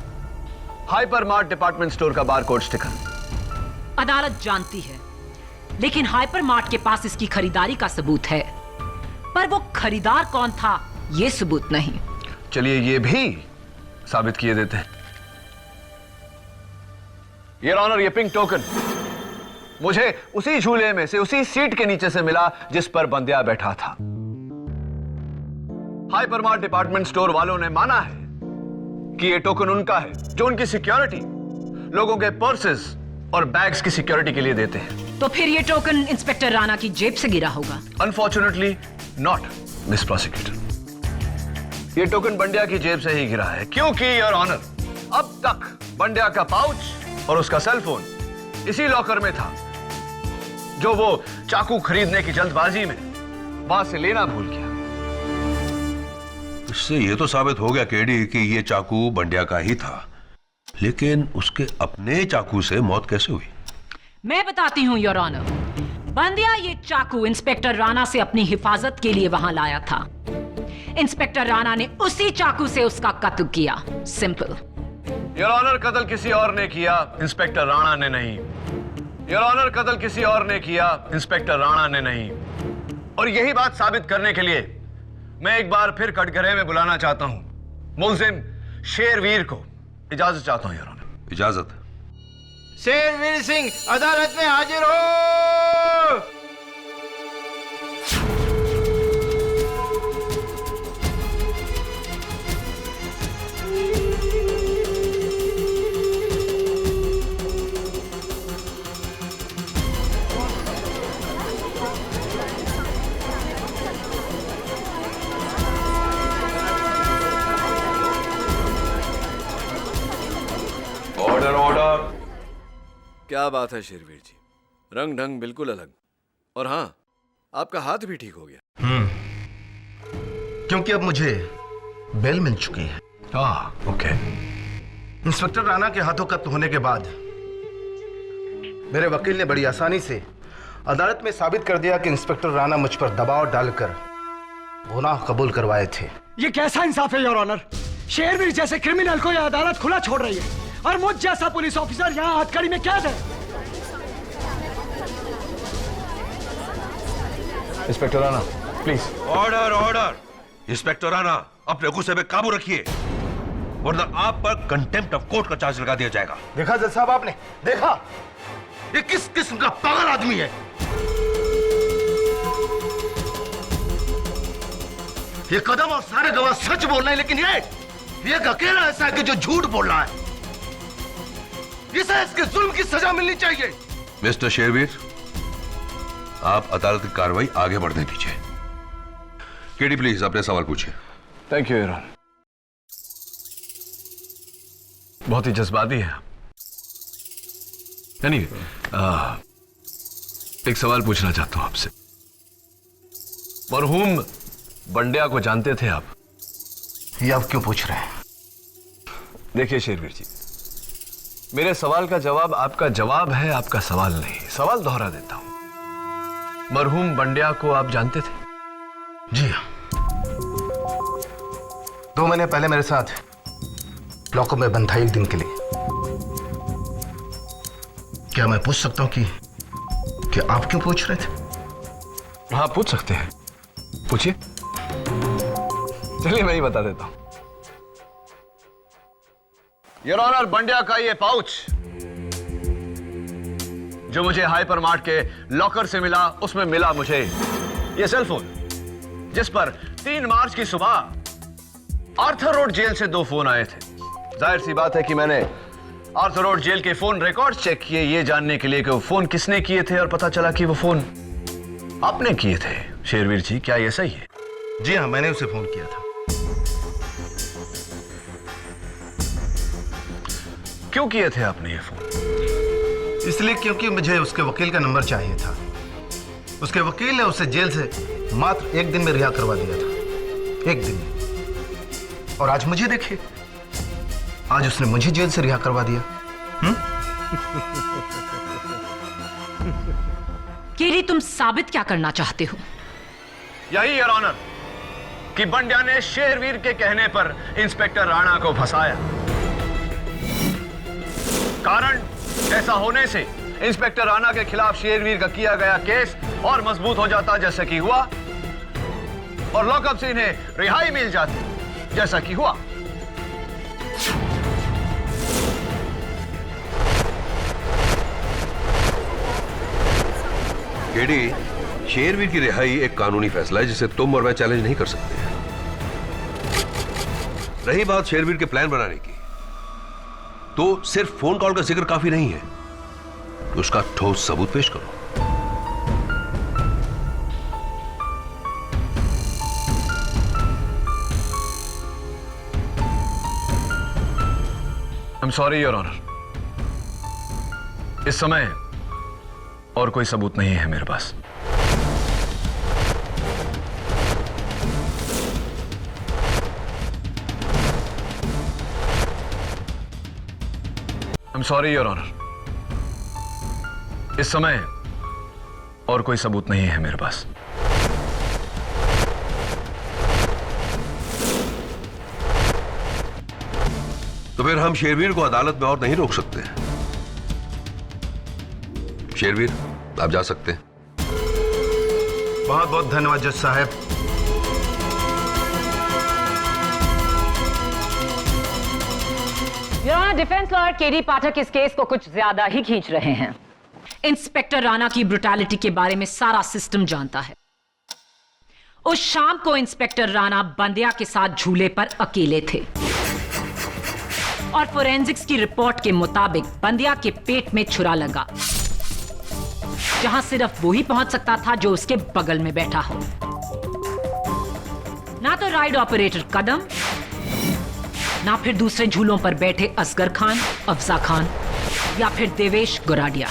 हाइपर मार्ट डिपार्टमेंट स्टोर का बार कोड स्टिकर। अदालत जानती है, लेकिन हाइपर मार्ट के पास इसकी खरीदारी का सबूत है, पर वो खरीदार कौन था ये सबूत नहीं। चलिए ये भी साबित किए देते हैं। योर ऑनर, ये पिंक टोकन मुझे उसी झूले में से, उसी सीट के नीचे से मिला जिस पर बंदिया बैठा था। हाइपरमार्ट डिपार्टमेंट स्टोर वालों ने माना है कि ये टोकन उनका है, जो उनकी सिक्योरिटी, लोगों के पर्सेस और बैग्स की सिक्योरिटी के लिए देते हैं। तो फिर ये टोकन इंस्पेक्टर राणा की जेब से गिरा होगा? Unfortunately not, miss prosecutor. ये टोकन बंडिया की जेब से ही गिरा है, क्योंकि योर ऑनर अब तक बंडिया का पाउच और उसका सेलफोन इसी लॉकर में था, जो वो चाकू खरीदने की जल्दबाजी में वहां से लेना भूल गया। इससे ये तो साबित हो गया केडी कि ये चाकू बंडिया का ही था, लेकिन उसके अपने चाकू से मौत कैसे हुई? मैं बताती हूं योर ऑनर। बंदिया ये चाकू इंस्पेक्टर राणा से अपनी हिफाजत के लिए वहां लाया था। इंस्पेक्टर राणा ने उसी चाकू से उसका कत्ल किया, सिंपल। योर ऑनर, कत्ल किसी और ने किया, इंस्पेक्टर राणा ने नहीं। योर ऑनर, कत्ल किसी और ने किया, इंस्पेक्टर राणा ने नहीं। और यही बात साबित करने के लिए मैं एक बार फिर कटघरे में बुलाना चाहता हूं मुलजिम शेरवीर को। इजाजत चाहता हूं योर ऑनर। इजाजत। शेरवीर सिंह अदालत में हाजिर हो। Order order. क्या बात है शेरवीर जी, रंग ढंग बिल्कुल अलग। और हाँ, आपका हाथ भी ठीक हो गया। क्योंकि अब मुझे बेल मिल चुकी है। ओके। इंस्पेक्टर राणा के हाथों कत्ल होने के बाद मेरे वकील ने बड़ी आसानी से अदालत में साबित कर दिया कि इंस्पेक्टर राणा मुझ पर दबाव डालकर गुनाह कबूल करवाए थे। ये कैसा इंसाफ है योर ऑनर? शेरवीर जैसे क्रिमिनल को यह अदालत खुला छोड़ रही है और मुझ जैसा पुलिस ऑफिसर यहाँ हथकड़ी में कैद है। Inspector Rana please. Order order. Inspector Rana, अपने गुस्से पे काबू रखिए, वरना आप पर कंटेम्प्ट ऑफ कोर्ट का चार्ज लगा दिया जाएगा। देखा जज साहब, आपने देखा ये किस किस्म का पागल आदमी है। ये कदम और सारे गवाह सच बोल रहे हैं, लेकिन ये एक अकेला ऐसा है कि जो झूठ बोल रहा है। इसे इसके जुल्म की सजा मिलनी चाहिए। मिस्टर शेरवीर, आप अदालत की कार्रवाई आगे बढ़ने दीजिए। केडी प्लीज अपने सवाल पूछिए। Thank you your honour. बहुत ही जज्बाती है। एक सवाल पूछना चाहता हूं आपसे। मरहूम बंडिया को जानते थे आप? ये आप क्यों पूछ रहे हैं? देखिए शेरवीर जी, मेरे सवाल का जवाब आपका जवाब है, आपका सवाल नहीं। सवाल दोहरा देता हूं। मरहूम बंडिया को आप जानते थे? जी हाँ, 2 महीने पहले मेरे साथ लॉकअप में बंद था एक दिन के लिए। क्या मैं पूछ सकता हूं कि आप क्यों पूछ रहे थे? हाँ पूछ सकते हैं, पूछिए। चलिए मैं ही बता देता हूं। योर ऑनर, बंडिया का ये पाउच जो मुझे हाइपर मार्ट के लॉकर से मिला, उसमें मिला मुझे ये सेलफोन, जिस पर 3 मार्च की सुबह आर्थर रोड जेल से 2 फोन आए थे। जाहिर सी बात है कि मैंने आर्थर रोड जेल के फोन रिकॉर्ड्स चेक किए, ये जानने के लिए कि वो फोन किसने किए थे, और पता चला कि वो फोन आपने किए थे। शेरवीर जी, क्या ये सही है? जी हाँ, मैंने उसे फोन किया था। क्यों किए थे आपने ये फोन? इसलिए क्योंकि मुझे उसके वकील का नंबर चाहिए था। उसके वकील ने उसे जेल से मात्र 1 दिन में रिहा करवा दिया था। 1 दिन में। और आज मुझे देखिए, आज उसने मुझे जेल से रिहा करवा दिया। केरी, तुम साबित क्या करना चाहते हो? यही योर ऑनर कि बंड्या ने शेरवीर के कहने पर इंस्पेक्टर राणा को फंसाया। कारण ऐसा होने से इंस्पेक्टर राणा के खिलाफ शेरवीर का किया गया केस और मजबूत हो जाता जैसा कि हुआ, और लॉकअप से इन्हें रिहाई मिल जाती जैसा कि हुआ। केडी, शेरवीर की रिहाई एक कानूनी फैसला है जिसे तुम और मैं चैलेंज नहीं कर सकते। रही बात शेरवीर के प्लान बनाने की, तो सिर्फ फोन कॉल का जिक्र काफी नहीं है, तो उसका ठोस सबूत पेश करो। I'm sorry, Your Honor. इस समय और कोई सबूत नहीं है मेरे पास। I'm sorry, Your Honor. इस समय और कोई सबूत नहीं है मेरे पास। तो फिर हम शेरवीर को अदालत में और नहीं रोक सकते। शेरवीर, आप जा सकते हैं। बहुत बहुत धन्यवाद जज साहब। डिफेंस लॉयर केडी पाठक इस केस को कुछ ज्यादा ही खींच रहे हैं। इंस्पेक्टर राणा की ब्रुटैलिटी के बारे में सारा सिस्टम जानता है। उस शाम को इंस्पेक्टर राणा बंदिया के साथ झूले पर अकेले थे और फोरेंसिक्स की रिपोर्ट के मुताबिक बंदिया के पेट में छुरा लगा, जहां सिर्फ वो ही पहुंच सकता था जो उसके बगल में बैठा हो। ना तो राइड ऑपरेटर कदम, ना फिर दूसरे झूलों पर बैठे असगर खान, अफजा खान या फिर देवेश गोराडिया।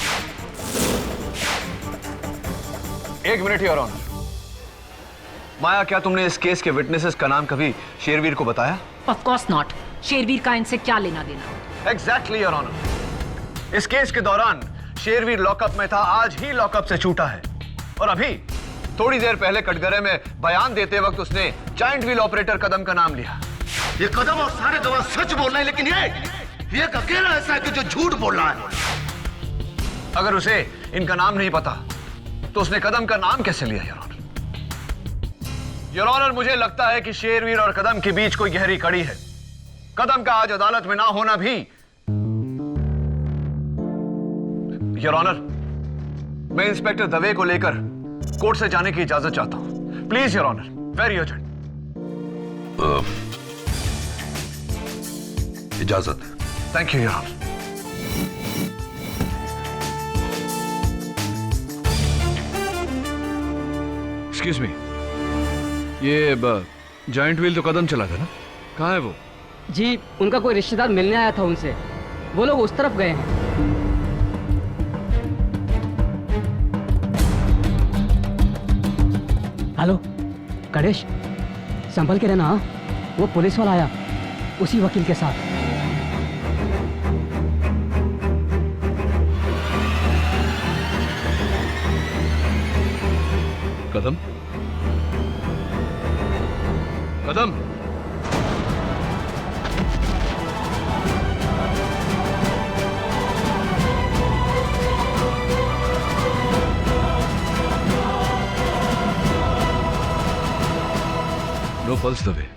एक मिनट योर ऑनर। माया, क्या तुमने इस केस के विटनेसेस का नाम कभी शेरवीर को बताया? Of course not. शेरवीर का इनसे क्या लेना देना? Exactly your honour. इस केस के दौरान शेरवीर लॉकअप में था, आज ही लॉकअप से छूटा है, और अभी थोड़ी देर पहले कटघरे में बयान देते वक्त उसने जायंट व्हील ऑपरेटर कदम का नाम लिया। ये कदम और सारे गवाह सच बोल रहे हैं, लेकिन ये एक अकेला ऐसा है कि जो झूठ बोल रहा है। अगर उसे इनका नाम नहीं पता तो उसने कदम का नाम कैसे लिया योर ऑनर? योर ऑनर, मुझे लगता है कि शेरवीर और कदम के बीच कोई गहरी कड़ी है। कदम का आज अदालत में ना होना भी। योर ऑनर, मैं इंस्पेक्टर दवे को लेकर कोर्ट से जाने की इजाजत चाहता हूं। Please your honour, very urgent. इजाजत। Thank you your honour. Excuse me, ये जायंट व्हील तो कदम चला था ना, कहाँ है वो? जी, उनका कोई रिश्तेदार मिलने आया था उनसे, वो लोग उस तरफ गए हैं। हेलो गणेश, संभल के रहना। वो पुलिस वाला आया उसी वकील के साथ। कदम, कदम, नो पल्स दबे,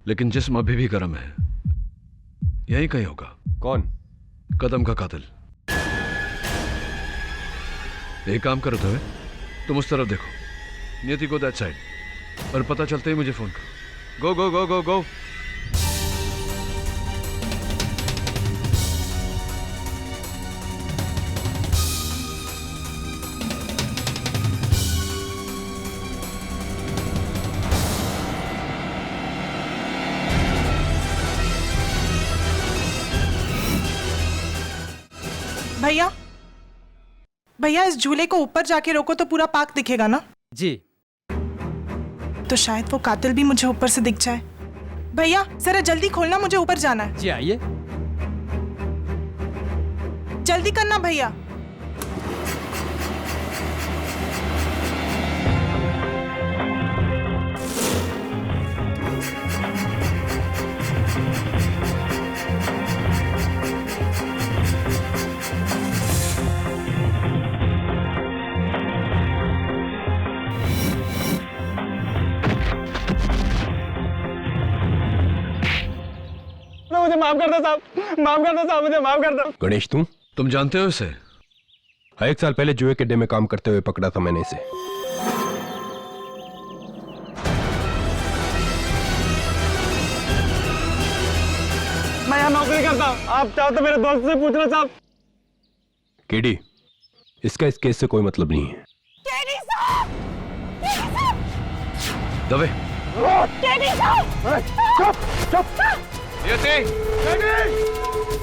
लेकिन जिस्म अभी भी गर्म है। यहीं कहीं होगा। कौन? कदम का कातिल। एक काम करो दबे, तुम उस तरफ देखो, नियति को दैट साइड, और पता चलते ही मुझे फोन करो। गो गो गो गो गो। भैया भैया, इस झूले को ऊपर जाके रोको तो पूरा पार्क दिखेगा ना? जी। तो शायद वो कातिल भी मुझे ऊपर से दिख जाए। भैया जरा जल्दी खोलना, मुझे ऊपर जाना है। जी आइए। जल्दी करना भैया। मुझे माफ कर दो साहब, माफ कर दो साहब, मुझे माफ कर दो। गणेश तुम जानते हो इसे? 1 साल पहले जुए के अड्डे में काम करते हुए पकड़ा था मैंने इसे। मैं यहाँ नौकरी करता हूँ, आप चाहो तो मेरे दोस्त से पूछ लो साहब। केडी, इसका इस केस से कोई मतलब नहीं है। केडी साहब! केडी साहब! दवे। केडी साहब! चुप चुप।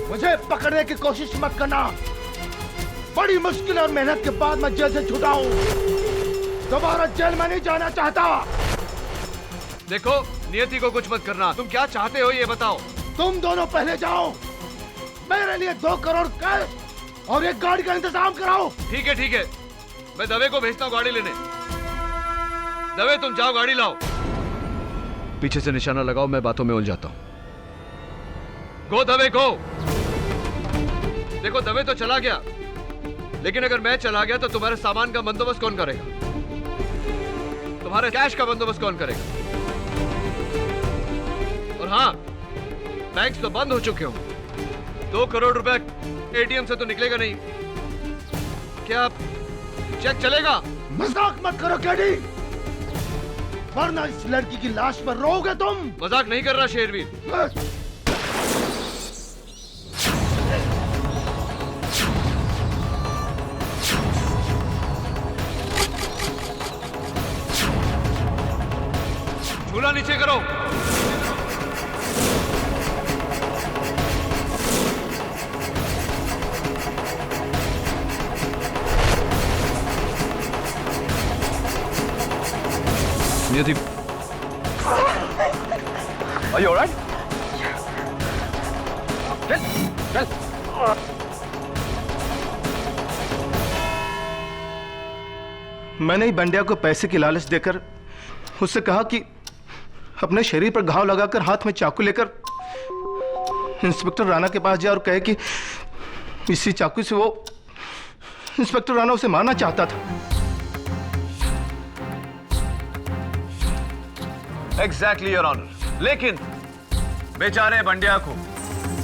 मुझे पकड़ने की कोशिश मत करना। बड़ी मुश्किल और मेहनत के बाद मैं जेल से छूटा हूँ। दोबारा जेल में नहीं जाना चाहता। देखो, नियति को कुछ मत करना। तुम क्या चाहते हो ये बताओ। तुम दोनों पहले जाओ, मेरे लिए 2 करोड़ कैश और एक गाड़ी का इंतजाम कराओ। ठीक है, मैं दवे को भेजता हूँ गाड़ी लेने। दवे तुम जाओ, गाड़ी लाओ। पीछे से निशाना लगाओ, मैं बातों में उलझ जाता हूँ। गो दवे गो। देखो दवे तो चला गया, लेकिन अगर मैं चला गया तो तुम्हारे सामान का बंदोबस्त कौन करेगा? तुम्हारे कैश का बंदोबस्त कौन करेगा? और हाँ, बैंक तो बंद हो चुके हो। 2 करोड़ रुपए एटीएम से तो निकलेगा नहीं। क्या चेक चलेगा? मजाक मत करो केडी, वरना इस लड़की की लाश पर रोओगे तुम। मजाक नहीं कर रहा शेरवीर। झूला नीचे करो। नियति, Are you all right? चल। मैंने ही बंडिया को पैसे की लालच देकर उससे कहा कि अपने शरीर पर घाव लगाकर हाथ में चाकू लेकर इंस्पेक्टर राणा के पास जाए और कहे कि इसी चाकू से वो इंस्पेक्टर राणा उसे मारना चाहता था। Exactly, Your Honor. लेकिन बेचारे बंडिया को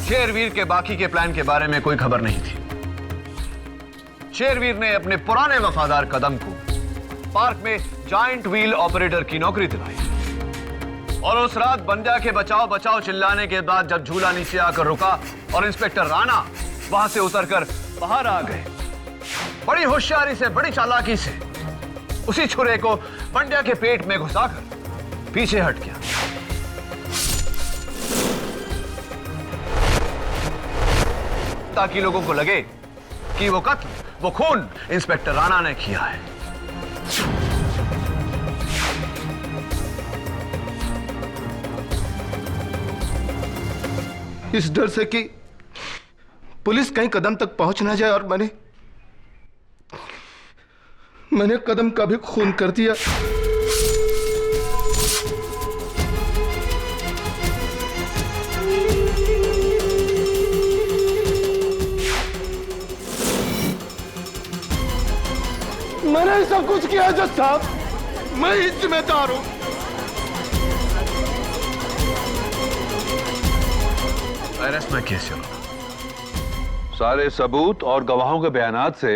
शेरवीर के बाकी के प्लान के बारे में कोई खबर नहीं थी। शेरवीर ने अपने पुराने वफादार कदम को पार्क में जायंट व्हील ऑपरेटर की नौकरी दिलाई। और उस रात बंडिया के बचाओ बचाओ चिल्लाने के बाद जब झूला नीचे आकर रुका और इंस्पेक्टर राणा वहां से उतरकर बाहर आ गए, बड़ी होशियारी से, बड़ी चालाकी से उसी छुरे को बंडिया के पेट में घुसाकर पीछे हट गया। ताकि लोगों को लगे कि वो कत्ल, वो खून इंस्पेक्टर राणा ने किया है। इस डर से कि पुलिस कहीं कदम तक पहुंच ना जाए और मैंने कदम का भी खून कर दिया। मैंने सब कुछ किया जज साहब, मैं ही जिम्मेदार हूं। अरेस्ट में केस चलो। सारे सबूत और गवाहों के बयानात से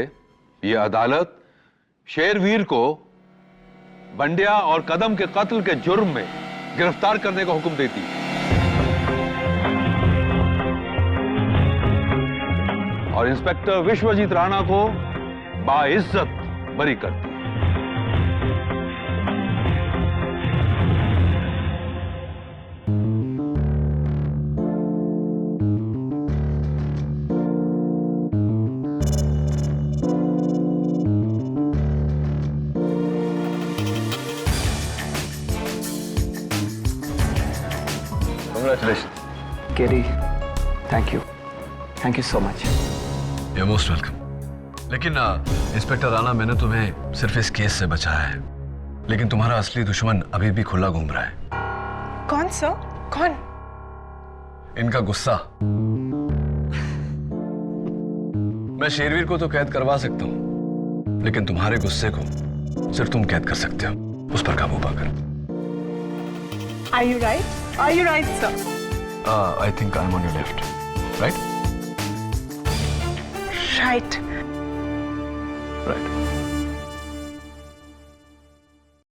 यह अदालत शेरवीर को बंडिया और कदम के कत्ल के जुर्म में गिरफ्तार करने का हुक्म देती है और इंस्पेक्टर विश्वजीत राणा को बाइज्जत बरी करती है। Congratulations. Kerry, thank you so much. You're most welcome. लेकिन इंस्पेक्टर राणा, मैंने तुम्हें सिर्फ इस केस से बचाया है, लेकिन तुम्हारा असली दुश्मन अभी भी खुला घूम रहा है। कौन सर? कौन? इनका गुस्सा। मैं शेरवीर को तो कैद करवा सकता हूं, लेकिन तुम्हारे गुस्से को सिर्फ तुम कैद कर सकते हो, उस पर काबू पाकर। Are you right? Are you right, sir? I think I'm on your left, right? Right. Right.